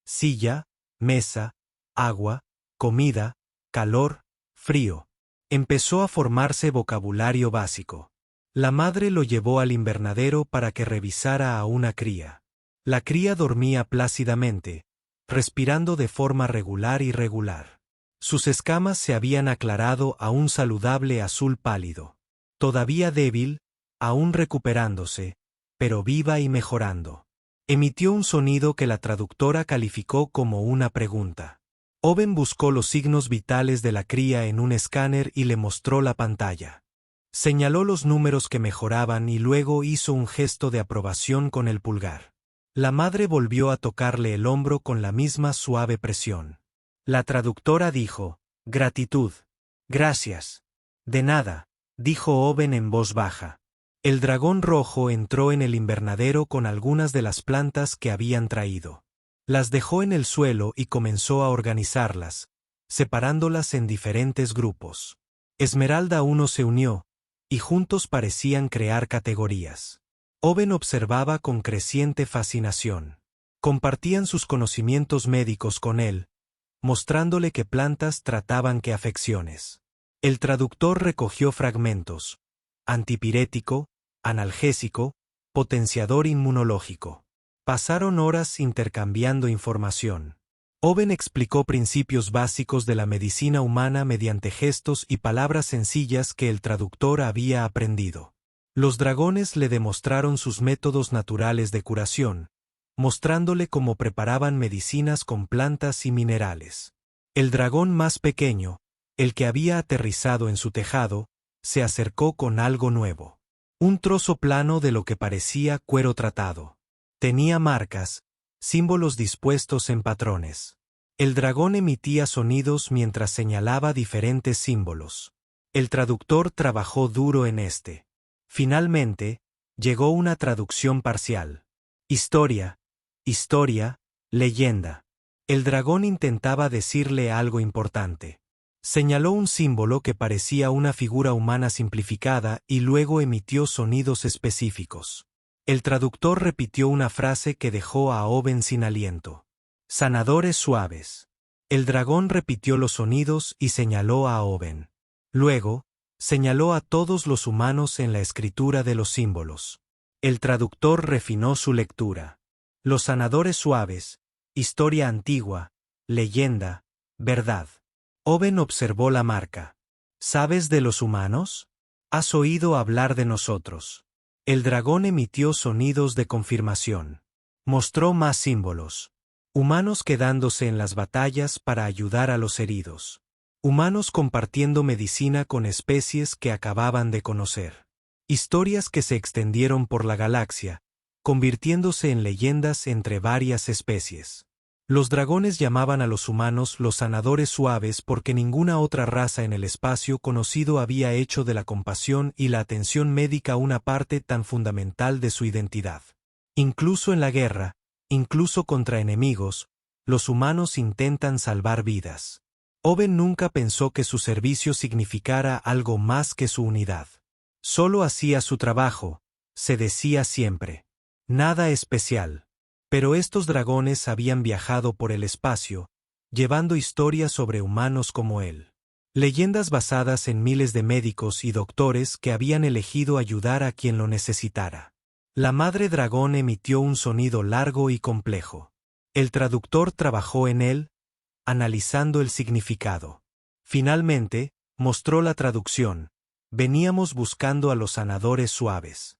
silla, mesa, agua, comida, calor, frío. Empezó a formarse vocabulario básico. La madre lo llevó al invernadero para que revisara a una cría. La cría dormía plácidamente, respirando de forma regular y regular. Sus escamas se habían aclarado a un saludable azul pálido. Todavía débil, aún recuperándose, pero viva y mejorando. Emitió un sonido que la traductora calificó como una pregunta. Owen buscó los signos vitales de la cría en un escáner y le mostró la pantalla. Señaló los números que mejoraban y luego hizo un gesto de aprobación con el pulgar. La madre volvió a tocarle el hombro con la misma suave presión. La traductora dijo: gratitud. Gracias. De nada, dijo Owen en voz baja. El dragón rojo entró en el invernadero con algunas de las plantas que habían traído. Las dejó en el suelo y comenzó a organizarlas, separándolas en diferentes grupos. Esmeralda 1 se unió, y juntos parecían crear categorías. Owen observaba con creciente fascinación. Compartían sus conocimientos médicos con él, mostrándole qué plantas trataban qué afecciones. El traductor recogió fragmentos: antipirético, analgésico, potenciador inmunológico. Pasaron horas intercambiando información. Owen explicó principios básicos de la medicina humana mediante gestos y palabras sencillas que el traductor había aprendido. Los dragones le demostraron sus métodos naturales de curación, mostrándole cómo preparaban medicinas con plantas y minerales. El dragón más pequeño, el que había aterrizado en su tejado, se acercó con algo nuevo. Un trozo plano de lo que parecía cuero tratado. Tenía marcas, símbolos dispuestos en patrones. El dragón emitía sonidos mientras señalaba diferentes símbolos. El traductor trabajó duro en este. Finalmente, llegó una traducción parcial. Historia, leyenda. El dragón intentaba decirle algo importante. Señaló un símbolo que parecía una figura humana simplificada y luego emitió sonidos específicos. El traductor repitió una frase que dejó a Owen sin aliento. Sanadores suaves. El dragón repitió los sonidos y señaló a Owen. Luego, señaló a todos los humanos en la escritura de los símbolos. El traductor refinó su lectura. Los sanadores suaves, historia antigua, leyenda, verdad. Owen observó la marca. ¿Sabes de los humanos? ¿Has oído hablar de nosotros? El dragón emitió sonidos de confirmación. Mostró más símbolos. Humanos quedándose en las batallas para ayudar a los heridos. Humanos compartiendo medicina con especies que acababan de conocer. Historias que se extendieron por la galaxia, convirtiéndose en leyendas entre varias especies. Los dragones llamaban a los humanos los sanadores suaves porque ninguna otra raza en el espacio conocido había hecho de la compasión y la atención médica una parte tan fundamental de su identidad. Incluso en la guerra, incluso contra enemigos, los humanos intentan salvar vidas. Owen nunca pensó que su servicio significara algo más que su unidad. Solo hacía su trabajo, se decía siempre. Nada especial. Pero estos dragones habían viajado por el espacio, llevando historias sobre humanos como él. Leyendas basadas en miles de médicos y doctores que habían elegido ayudar a quien lo necesitara. La madre dragón emitió un sonido largo y complejo. El traductor trabajó en él, analizando el significado. Finalmente, mostró la traducción. Veníamos buscando a los sanadores suaves.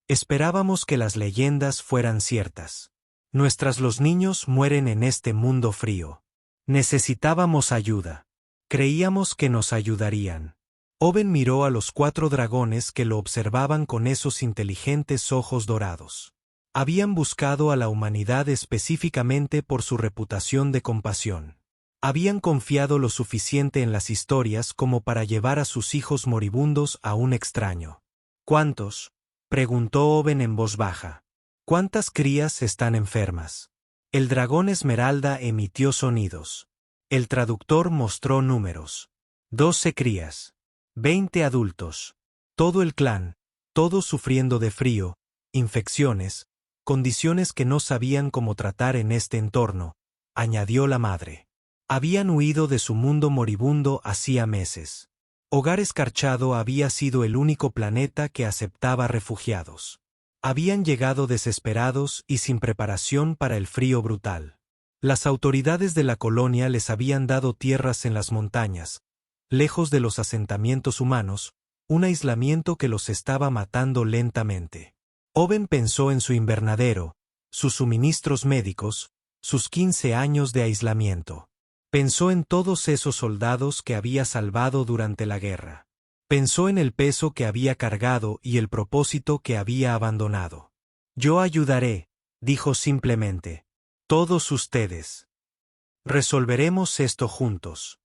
Esperábamos que las leyendas fueran ciertas. Los niños mueren en este mundo frío. Necesitábamos ayuda. Creíamos que nos ayudarían. Owen miró a los 4 dragones que lo observaban con esos inteligentes ojos dorados. Habían buscado a la humanidad específicamente por su reputación de compasión. Habían confiado lo suficiente en las historias como para llevar a sus hijos moribundos a un extraño. ¿Cuántos?, preguntó Owen en voz baja. ¿Cuántas crías están enfermas? El dragón esmeralda emitió sonidos. El traductor mostró números. 12 crías. 20 adultos. Todo el clan, todos sufriendo de frío, infecciones, condiciones que no sabían cómo tratar en este entorno, añadió la madre. Habían huido de su mundo moribundo hacía meses. Hogar Escarchado había sido el único planeta que aceptaba refugiados. Habían llegado desesperados y sin preparación para el frío brutal. Las autoridades de la colonia les habían dado tierras en las montañas, lejos de los asentamientos humanos, un aislamiento que los estaba matando lentamente. Owen pensó en su invernadero, sus suministros médicos, sus 15 años de aislamiento. Pensó en todos esos soldados que había salvado durante la guerra. Pensó en el peso que había cargado y el propósito que había abandonado. Yo ayudaré, dijo simplemente. Todos ustedes. Resolveremos esto juntos.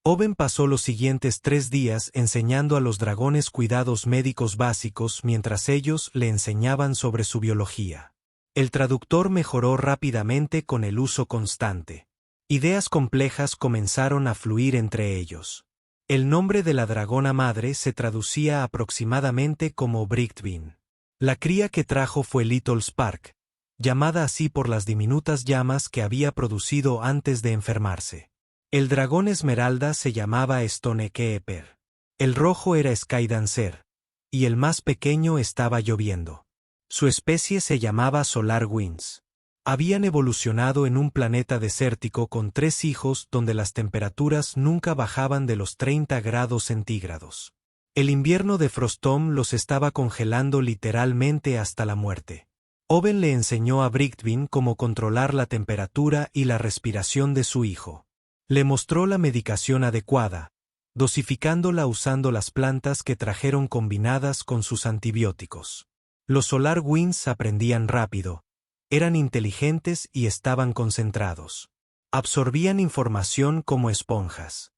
Owen pasó los siguientes 3 días enseñando a los dragones cuidados médicos básicos mientras ellos le enseñaban sobre su biología. El traductor mejoró rápidamente con el uso constante. Ideas complejas comenzaron a fluir entre ellos. El nombre de la dragona madre se traducía aproximadamente como Bricktvin. La cría que trajo fue Little Spark, llamada así por las diminutas llamas que había producido antes de enfermarse. El dragón esmeralda se llamaba Stonekeeper. El rojo era Skydancer, y el más pequeño estaba lloviendo. Su especie se llamaba Solar Winds. Habían evolucionado en un planeta desértico con 3 hijos donde las temperaturas nunca bajaban de los 30 grados centígrados. El invierno de Frostom los estaba congelando literalmente hasta la muerte. Owen le enseñó a Bricktvin cómo controlar la temperatura y la respiración de su hijo. Le mostró la medicación adecuada, dosificándola usando las plantas que trajeron combinadas con sus antibióticos. Los Solar Winds aprendían rápido. Eran inteligentes y estaban concentrados. Absorbían información como esponjas.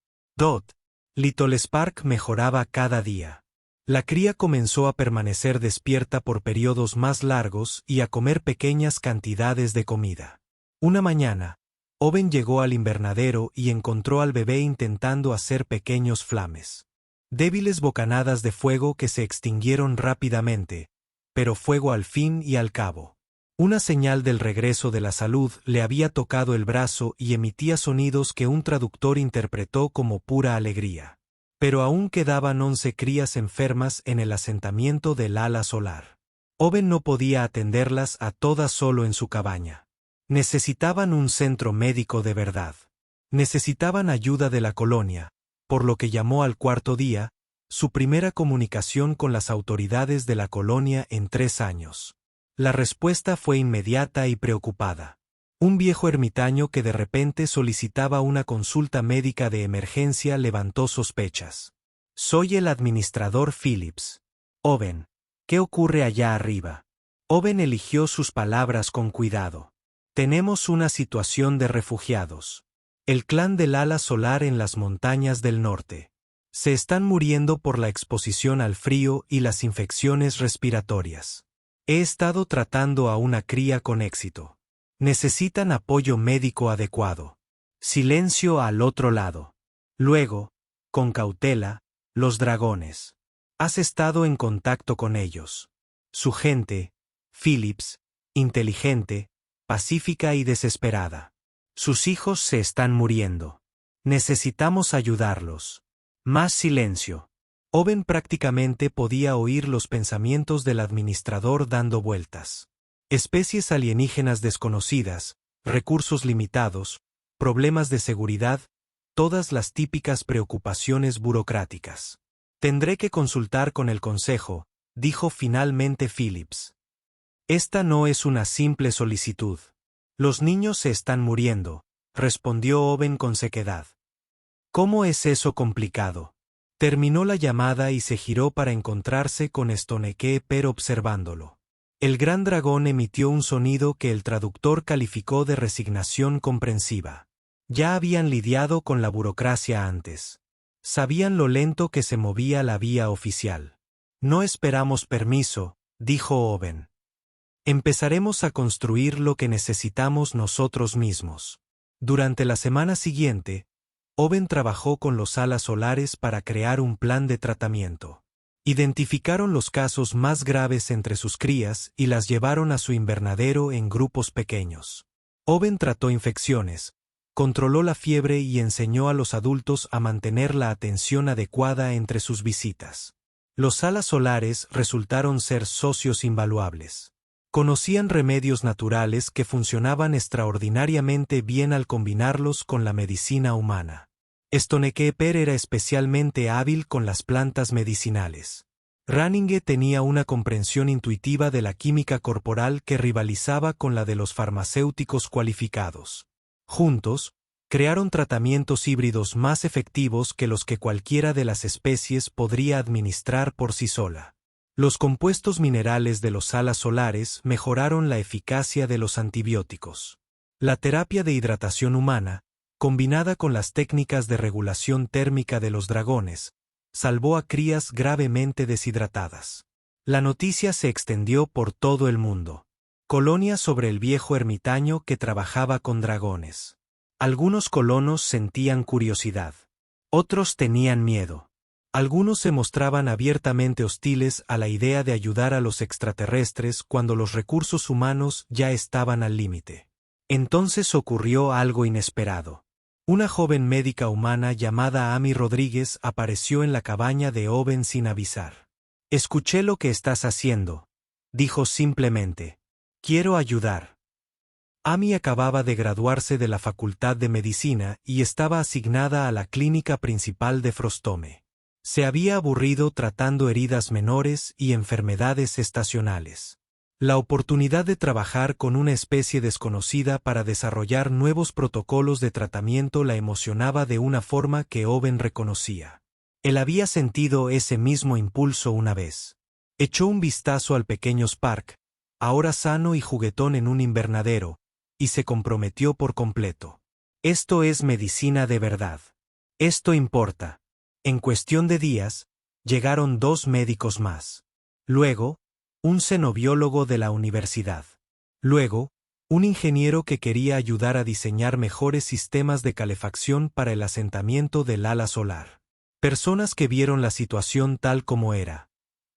Little Spark mejoraba cada día. La cría comenzó a permanecer despierta por periodos más largos y a comer pequeñas cantidades de comida. Una mañana, Owen llegó al invernadero y encontró al bebé intentando hacer pequeños flames. Débiles bocanadas de fuego que se extinguieron rápidamente, pero fuego al fin y al cabo. Una señal del regreso de la salud le había tocado el brazo y emitía sonidos que un traductor interpretó como pura alegría. Pero aún quedaban 11 crías enfermas en el asentamiento del ala solar. Owen no podía atenderlas a todas solo en su cabaña. Necesitaban un centro médico de verdad. Necesitaban ayuda de la colonia, por lo que llamó al cuarto día, su primera comunicación con las autoridades de la colonia en 3 años. La respuesta fue inmediata y preocupada. Un viejo ermitaño que de repente solicitaba una consulta médica de emergencia levantó sospechas. «Soy el administrador Phillips. Owen, ¿qué ocurre allá arriba?» Owen eligió sus palabras con cuidado. «Tenemos una situación de refugiados. El clan del ala solar en las montañas del norte. Se están muriendo por la exposición al frío y las infecciones respiratorias. He estado tratando a una cría con éxito. Necesitan apoyo médico adecuado. Silencio al otro lado. Luego, con cautela, los dragones. Has estado en contacto con ellos. Su gente, Phillips, inteligente, pacífica y desesperada. Sus hijos se están muriendo. Necesitamos ayudarlos. Más silencio». Owen prácticamente podía oír los pensamientos del administrador dando vueltas. Especies alienígenas desconocidas, recursos limitados, problemas de seguridad, todas las típicas preocupaciones burocráticas. «Tendré que consultar con el consejo», dijo finalmente Phillips. «Esta no es una simple solicitud. Los niños se están muriendo», respondió Owen con sequedad. «¿Cómo es eso complicado?». Terminó la llamada y se giró para encontrarse con Stoneckeeper observándolo. El gran dragón emitió un sonido que el traductor calificó de resignación comprensiva. Ya habían lidiado con la burocracia antes. Sabían lo lento que se movía la vía oficial. «No esperamos permiso», dijo Owen. «Empezaremos a construir lo que necesitamos nosotros mismos». Durante la semana siguiente, Owen trabajó con los alas solares para crear un plan de tratamiento. Identificaron los casos más graves entre sus crías y las llevaron a su invernadero en grupos pequeños. Owen trató infecciones, controló la fiebre y enseñó a los adultos a mantener la atención adecuada entre sus visitas. Los alas solares resultaron ser socios invaluables. Conocían remedios naturales que funcionaban extraordinariamente bien al combinarlos con la medicina humana. Stoneckeeper era especialmente hábil con las plantas medicinales. Ranninge tenía una comprensión intuitiva de la química corporal que rivalizaba con la de los farmacéuticos cualificados. Juntos, crearon tratamientos híbridos más efectivos que los que cualquiera de las especies podría administrar por sí sola. Los compuestos minerales de los alas solares mejoraron la eficacia de los antibióticos. La terapia de hidratación humana, combinada con las técnicas de regulación térmica de los dragones, salvó a crías gravemente deshidratadas. La noticia se extendió por todo el mundo. Colonia sobre el viejo ermitaño que trabajaba con dragones. Algunos colonos sentían curiosidad. Otros tenían miedo. Algunos se mostraban abiertamente hostiles a la idea de ayudar a los extraterrestres cuando los recursos humanos ya estaban al límite. Entonces ocurrió algo inesperado. Una joven médica humana llamada Amy Rodríguez apareció en la cabaña de Owen sin avisar. «Escuché lo que estás haciendo», dijo simplemente. «Quiero ayudar». Amy acababa de graduarse de la Facultad de Medicina y estaba asignada a la clínica principal de Frostome. Se había aburrido tratando heridas menores y enfermedades estacionales. La oportunidad de trabajar con una especie desconocida para desarrollar nuevos protocolos de tratamiento la emocionaba de una forma que Owen reconocía. Él había sentido ese mismo impulso una vez. Echó un vistazo al pequeño Spark, ahora sano y juguetón en un invernadero, y se comprometió por completo. Esto es medicina de verdad. Esto importa. En cuestión de días, llegaron 2 médicos más. Luego, un xenobiólogo de la universidad. Luego, Un ingeniero que quería ayudar a diseñar mejores sistemas de calefacción para el asentamiento del ala solar. Personas que vieron la situación tal como era.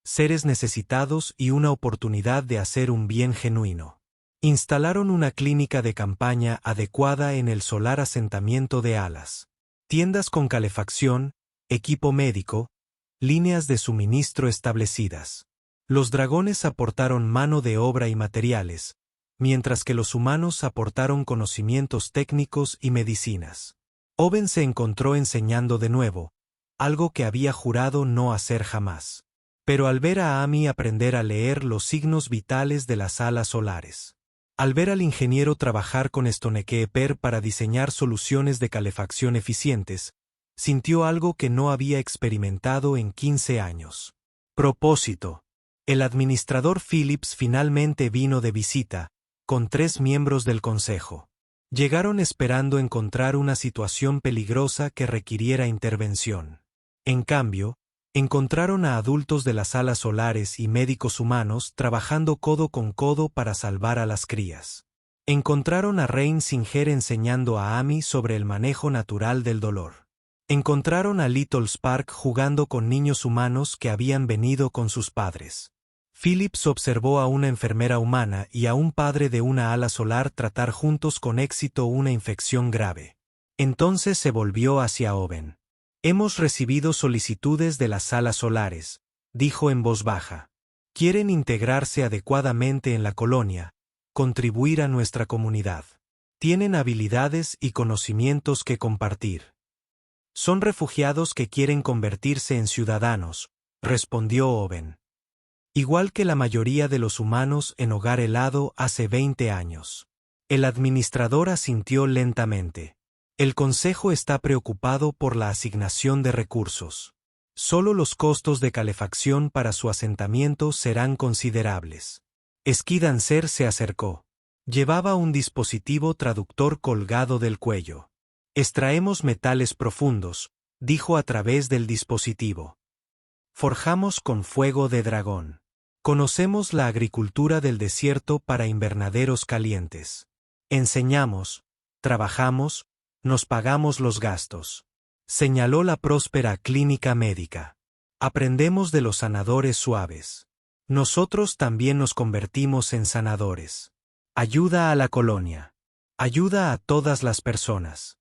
Seres necesitados y una oportunidad de hacer un bien genuino. Instalaron una clínica de campaña adecuada en el solar asentamiento de alas. Tiendas con calefacción, equipo médico, líneas de suministro establecidas. Los dragones aportaron mano de obra y materiales, mientras que los humanos aportaron conocimientos técnicos y medicinas. Owen se encontró enseñando de nuevo, algo que había jurado no hacer jamás. Pero al ver a Amy aprender a leer los signos vitales de las alas solares. Al ver al ingeniero trabajar con Stonekeeper para diseñar soluciones de calefacción eficientes, sintió algo que no había experimentado en 15 años. Propósito. El administrador Phillips finalmente vino de visita, con 3 miembros del consejo. Llegaron esperando encontrar una situación peligrosa que requiriera intervención. En cambio, encontraron a adultos de las alas solares y médicos humanos trabajando codo con codo para salvar a las crías. Encontraron a Rain Singer enseñando a Amy sobre el manejo natural del dolor. Encontraron a Little Spark jugando con niños humanos que habían venido con sus padres. Phillips observó a una enfermera humana y a un padre de una ala solar tratar juntos con éxito una infección grave. Entonces se volvió hacia Owen. Hemos recibido solicitudes de las alas solares, dijo en voz baja. Quieren integrarse adecuadamente en la colonia, contribuir a nuestra comunidad. Tienen habilidades y conocimientos que compartir. Son refugiados que quieren convertirse en ciudadanos, respondió Owen. Igual que la mayoría de los humanos en Hogar Helado hace 20 años. El administrador asintió lentamente. El consejo está preocupado por la asignación de recursos. Solo los costos de calefacción para su asentamiento serán considerables. Skidancer se acercó. Llevaba un dispositivo traductor colgado del cuello. Extraemos metales profundos, dijo a través del dispositivo. Forjamos con fuego de dragón. Conocemos la agricultura del desierto para invernaderos calientes. Enseñamos, trabajamos, nos pagamos los gastos. Señaló la próspera clínica médica. Aprendemos de los sanadores suaves. Nosotros también nos convertimos en sanadores. Ayuda a la colonia. Ayuda a todas las personas.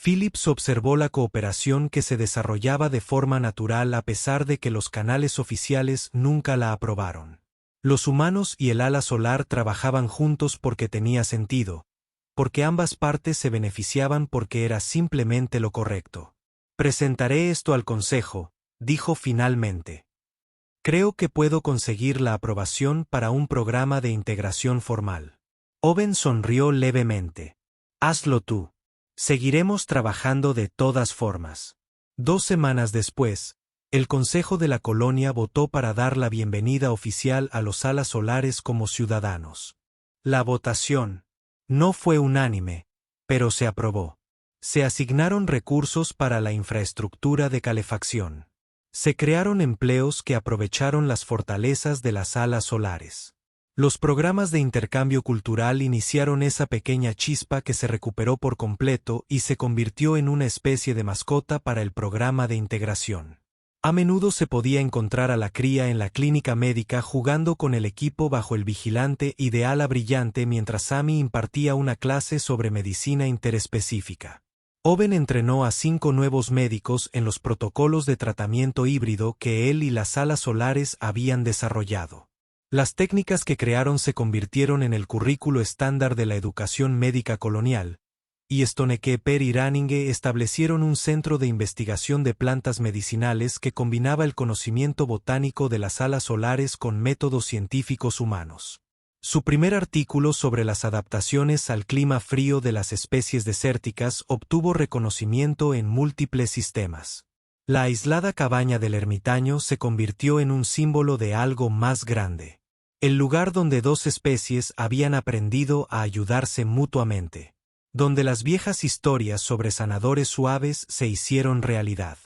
Phillips observó la cooperación que se desarrollaba de forma natural a pesar de que los canales oficiales nunca la aprobaron. Los humanos y el ala solar trabajaban juntos porque tenía sentido, porque ambas partes se beneficiaban porque era simplemente lo correcto. Presentaré esto al consejo, dijo finalmente. Creo que puedo conseguir la aprobación para un programa de integración formal. Owen sonrió levemente. Hazlo tú. Seguiremos trabajando de todas formas. 2 semanas después, el Consejo de la Colonia votó para dar la bienvenida oficial a los alas solares como ciudadanos. La votación no fue unánime, pero se aprobó. Se asignaron recursos para la infraestructura de calefacción. Se crearon empleos que aprovecharon las fortalezas de las alas solares. Los programas de intercambio cultural iniciaron esa pequeña chispa que se recuperó por completo y se convirtió en una especie de mascota para el programa de integración. A menudo se podía encontrar a la cría en la clínica médica jugando con el equipo bajo el vigilante y de ala brillante mientras Amy impartía una clase sobre medicina interespecífica. Owen entrenó a 5 nuevos médicos en los protocolos de tratamiento híbrido que él y las alas solares habían desarrollado. Las técnicas que crearon se convirtieron en el currículo estándar de la educación médica colonial, y Stonekeeper y Ranninge establecieron un centro de investigación de plantas medicinales que combinaba el conocimiento botánico de las alas solares con métodos científicos humanos. Su primer artículo sobre las adaptaciones al clima frío de las especies desérticas obtuvo reconocimiento en múltiples sistemas. La aislada cabaña del ermitaño se convirtió en un símbolo de algo más grande. El lugar donde 2 especies habían aprendido a ayudarse mutuamente. Donde las viejas historias sobre sanadores suaves se hicieron realidad.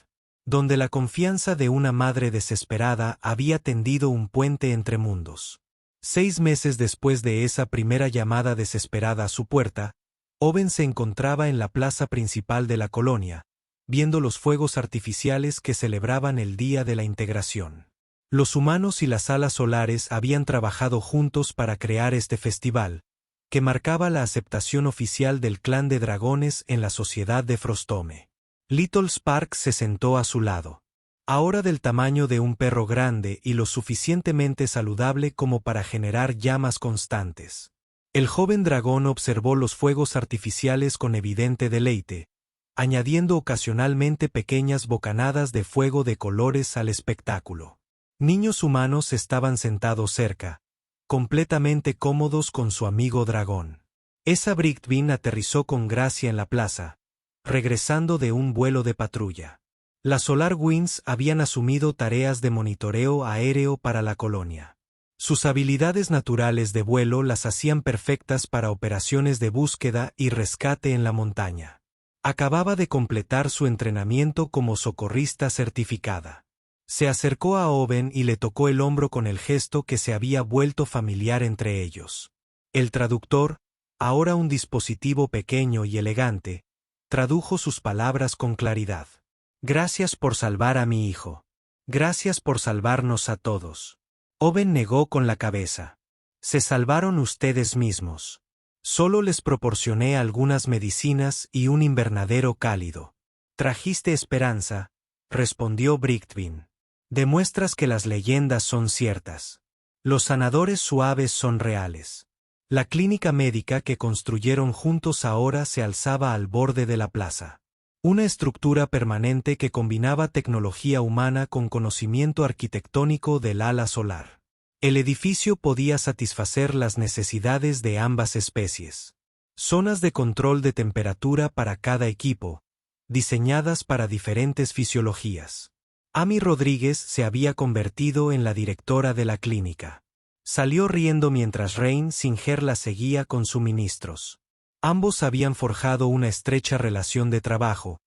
Donde la confianza de una madre desesperada había tendido un puente entre mundos. 6 meses después de esa primera llamada desesperada a su puerta, Owen se encontraba en la plaza principal de la colonia, viendo los fuegos artificiales que celebraban el Día de la Integración. Los humanos y las alas solares habían trabajado juntos para crear este festival, que marcaba la aceptación oficial del clan de dragones en la sociedad de Frostome. Little Spark se sentó a su lado. Ahora del tamaño de un perro grande y lo suficientemente saludable como para generar llamas constantes. El joven dragón observó los fuegos artificiales con evidente deleite, añadiendo ocasionalmente pequeñas bocanadas de fuego de colores al espectáculo. Niños humanos estaban sentados cerca, completamente cómodos con su amigo dragón. Esa Brickbin aterrizó con gracia en la plaza, regresando de un vuelo de patrulla. Las Solar Winds habían asumido tareas de monitoreo aéreo para la colonia. Sus habilidades naturales de vuelo las hacían perfectas para operaciones de búsqueda y rescate en la montaña. Acababa de completar su entrenamiento como socorrista certificada. Se acercó a Owen y le tocó el hombro con el gesto que se había vuelto familiar entre ellos. El traductor, ahora un dispositivo pequeño y elegante, tradujo sus palabras con claridad. Gracias por salvar a mi hijo. Gracias por salvarnos a todos. Owen negó con la cabeza. Se salvaron ustedes mismos. Solo les proporcioné algunas medicinas y un invernadero cálido. Trajiste esperanza, respondió Brickbin. Demuestras que las leyendas son ciertas. Los sanadores suaves son reales. La clínica médica que construyeron juntos ahora se alzaba al borde de la plaza. Una estructura permanente que combinaba tecnología humana con conocimiento arquitectónico del ala solar. El edificio podía satisfacer las necesidades de ambas especies. Zonas de control de temperatura para cada equipo, diseñadas para diferentes fisiologías. Amy Rodríguez se había convertido en la directora de la clínica. Salió riendo mientras Rain Singer la seguía con suministros. Ambos habían forjado una estrecha relación de trabajo,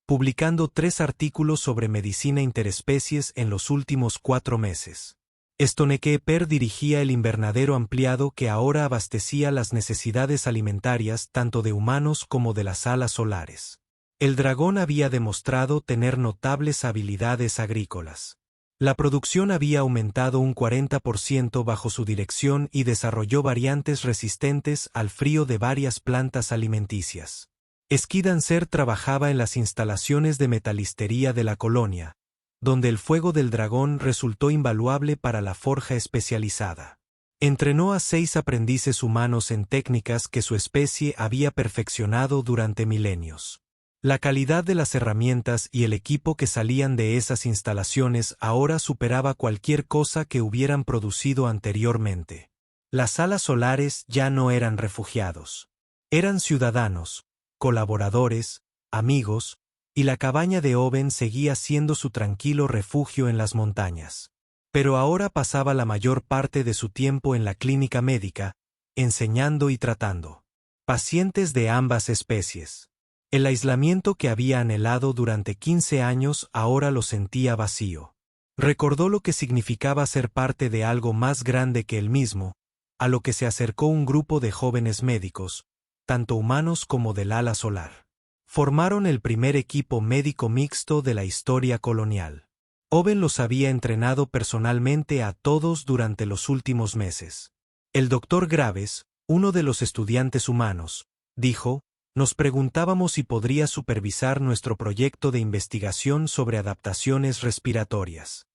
publicando 3 artículos sobre medicina interespecies en los últimos 4 meses. Stoneke dirigía el invernadero ampliado que ahora abastecía las necesidades alimentarias tanto de humanos como de las alas solares. El dragón había demostrado tener notables habilidades agrícolas. La producción había aumentado un 40% bajo su dirección y desarrolló variantes resistentes al frío de varias plantas alimenticias. Skidancer trabajaba en las instalaciones de metalistería de la colonia, donde el fuego del dragón resultó invaluable para la forja especializada. Entrenó a 6 aprendices humanos en técnicas que su especie había perfeccionado durante milenios. La calidad de las herramientas y el equipo que salían de esas instalaciones ahora superaba cualquier cosa que hubieran producido anteriormente. Las alas solares ya no eran refugiados. Eran ciudadanos, colaboradores, amigos, y la cabaña de Owen seguía siendo su tranquilo refugio en las montañas. Pero ahora pasaba la mayor parte de su tiempo en la clínica médica, enseñando y tratando pacientes de ambas especies. El aislamiento que había anhelado durante 15 años ahora lo sentía vacío. Recordó lo que significaba ser parte de algo más grande que él mismo, a lo que se acercó un grupo de jóvenes médicos, tanto humanos como del ala solar. Formaron el primer equipo médico mixto de la historia colonial. Owen los había entrenado personalmente a todos durante los últimos meses. El doctor Graves, uno de los estudiantes humanos, dijo: nos preguntábamos si podría supervisar nuestro proyecto de investigación sobre adaptaciones respiratorias.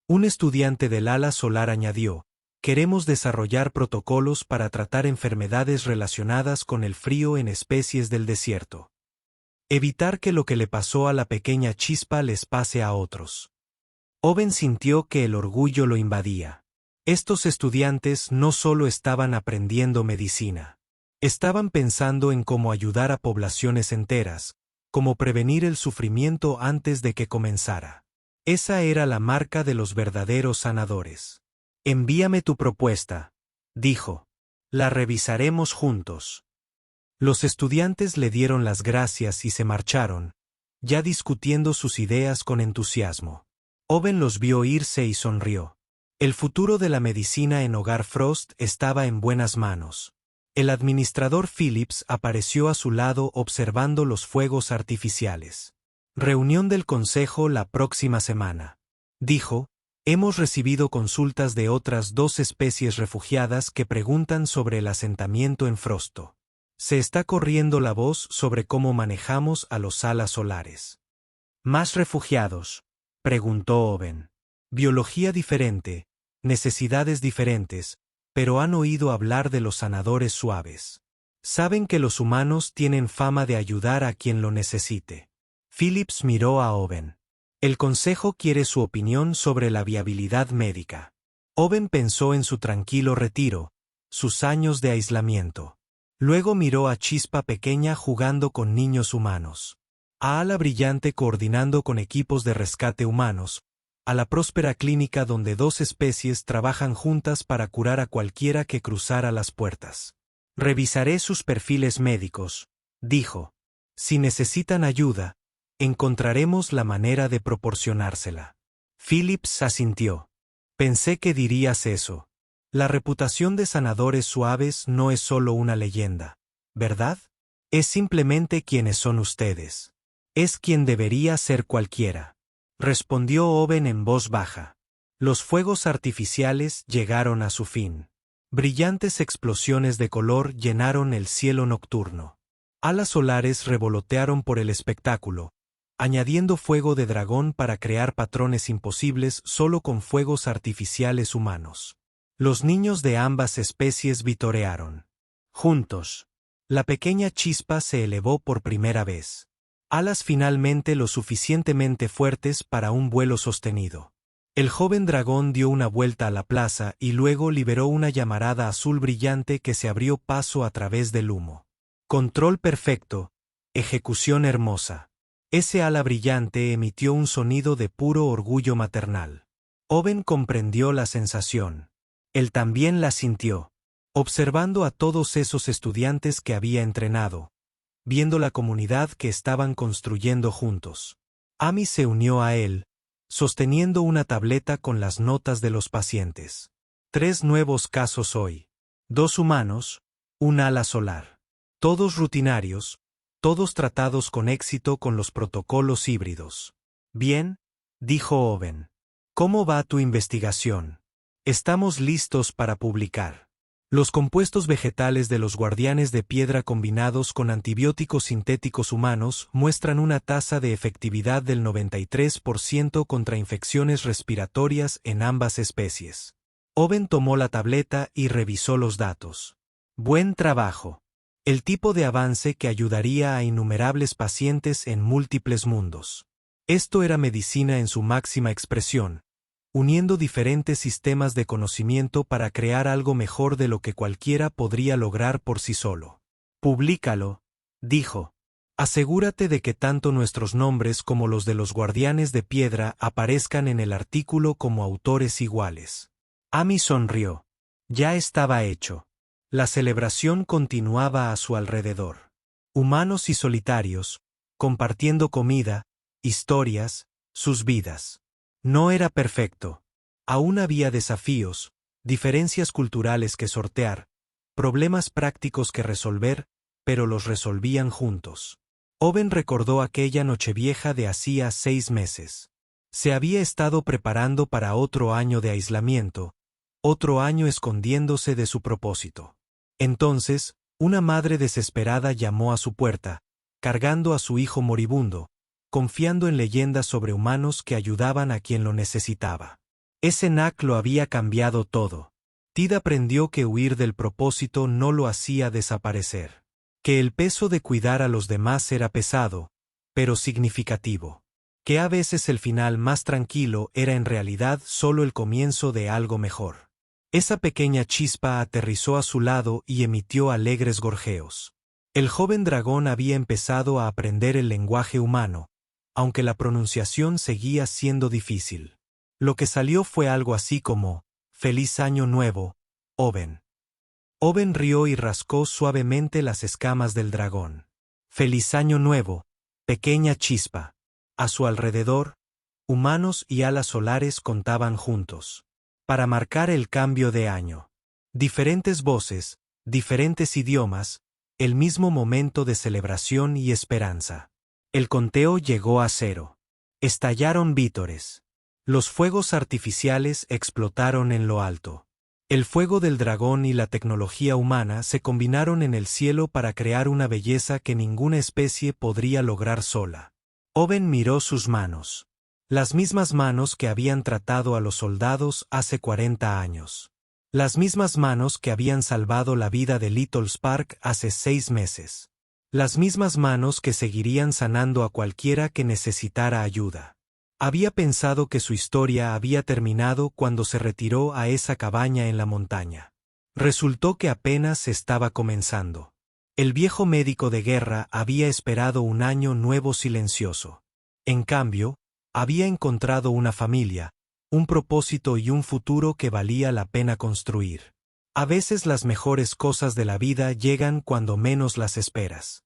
Un estudiante del ala solar añadió: queremos desarrollar protocolos para tratar enfermedades relacionadas con el frío en especies del desierto. Evitar que lo que le pasó a la pequeña chispa les pase a otros. Owen sintió que el orgullo lo invadía. Estos estudiantes no solo estaban aprendiendo medicina. Estaban pensando en cómo ayudar a poblaciones enteras, cómo prevenir el sufrimiento antes de que comenzara. Esa era la marca de los verdaderos sanadores. Envíame tu propuesta, dijo. La revisaremos juntos. Los estudiantes le dieron las gracias y se marcharon, ya discutiendo sus ideas con entusiasmo. Owen los vio irse y sonrió. El futuro de la medicina en Hogar Frost estaba en buenas manos. El administrador Phillips apareció a su lado observando los fuegos artificiales. Reunión del consejo la próxima semana. Dijo, hemos recibido consultas de otras 2 especies refugiadas que preguntan sobre el asentamiento en Frosto. Se está corriendo la voz sobre cómo manejamos a los alas solares. ¿Más refugiados?, preguntó Owen. Biología diferente, necesidades diferentes, pero han oído hablar de los sanadores suaves. Saben que los humanos tienen fama de ayudar a quien lo necesite. Phillips miró a Owen. El consejo quiere su opinión sobre la viabilidad médica. Owen pensó en su tranquilo retiro, sus años de aislamiento. Luego miró a Chispa pequeña jugando con niños humanos. A Ala brillante coordinando con equipos de rescate humanos. A la próspera clínica donde 2 especies trabajan juntas para curar a cualquiera que cruzara las puertas. Revisaré sus perfiles médicos, dijo. Si necesitan ayuda, encontraremos la manera de proporcionársela. Phillips asintió. Pensé que dirías eso. La reputación de sanadores suaves no es solo una leyenda, ¿verdad? Es simplemente quienes son ustedes. Es quien debería ser cualquiera. Respondió Owen en voz baja. Los fuegos artificiales llegaron a su fin. Brillantes explosiones de color llenaron el cielo nocturno. Alas solares revolotearon por el espectáculo, añadiendo fuego de dragón para crear patrones imposibles solo con fuegos artificiales humanos. Los niños de ambas especies vitorearon. Juntos. La pequeña chispa se elevó por primera vez. Alas finalmente lo suficientemente fuertes para un vuelo sostenido. El joven dragón dio una vuelta a la plaza y luego liberó una llamarada azul brillante que se abrió paso a través del humo. Control perfecto. Ejecución hermosa. Ese ala brillante emitió un sonido de puro orgullo maternal. Owen comprendió la sensación. Él también la sintió. Observando a todos esos estudiantes que había entrenado, viendo la comunidad que estaban construyendo juntos. Amy se unió a él, sosteniendo una tableta con las notas de los pacientes. 3 nuevos casos hoy. 2 humanos, un ala solar. Todos rutinarios, todos tratados con éxito con los protocolos híbridos. Bien, dijo Owen. ¿Cómo va tu investigación? Estamos listos para publicar. Los compuestos vegetales de los guardianes de piedra combinados con antibióticos sintéticos humanos muestran una tasa de efectividad del 93% contra infecciones respiratorias en ambas especies. Owen tomó la tableta y revisó los datos. Buen trabajo. El tipo de avance que ayudaría a innumerables pacientes en múltiples mundos. Esto era medicina en su máxima expresión, uniendo diferentes sistemas de conocimiento para crear algo mejor de lo que cualquiera podría lograr por sí solo. Publícalo, dijo. Asegúrate de que tanto nuestros nombres como los de los guardianes de piedra aparezcan en el artículo como autores iguales. Amy sonrió. Ya estaba hecho. La celebración continuaba a su alrededor. Humanos y solitarios, compartiendo comida, historias, sus vidas. No era perfecto. Aún había desafíos, diferencias culturales que sortear, problemas prácticos que resolver, pero los resolvían juntos. Owen recordó aquella nochevieja de hacía 6 meses. Se había estado preparando para otro año de aislamiento, otro año escondiéndose de su propósito. Entonces, una madre desesperada llamó a su puerta, cargando a su hijo moribundo, confiando en leyendas sobre humanos que ayudaban a quien lo necesitaba. Ese knack lo había cambiado todo. Tid aprendió que huir del propósito no lo hacía desaparecer. Que el peso de cuidar a los demás era pesado, pero significativo. Que a veces el final más tranquilo era en realidad solo el comienzo de algo mejor. Esa pequeña chispa aterrizó a su lado y emitió alegres gorjeos. El joven dragón había empezado a aprender el lenguaje humano, aunque la pronunciación seguía siendo difícil. Lo que salió fue algo así como, «Feliz año nuevo, Owen». Owen rió y rascó suavemente las escamas del dragón. «Feliz año nuevo, pequeña chispa». A su alrededor, humanos y alas solares contaban juntos. para marcar el cambio de año. Diferentes voces, diferentes idiomas, el mismo momento de celebración y esperanza. El conteo llegó a 0. Estallaron vítores. Los fuegos artificiales explotaron en lo alto. El fuego del dragón y la tecnología humana se combinaron en el cielo para crear una belleza que ninguna especie podría lograr sola. Owen miró sus manos. Las mismas manos que habían tratado a los soldados hace 40 años. Las mismas manos que habían salvado la vida de Little Spark hace 6 meses. Las mismas manos que seguirían sanando a cualquiera que necesitara ayuda. Había pensado que su historia había terminado cuando se retiró a esa cabaña en la montaña. Resultó que apenas estaba comenzando. El viejo médico de guerra había esperado un año nuevo silencioso. En cambio, había encontrado una familia, un propósito y un futuro que valía la pena construir. A veces las mejores cosas de la vida llegan cuando menos las esperas.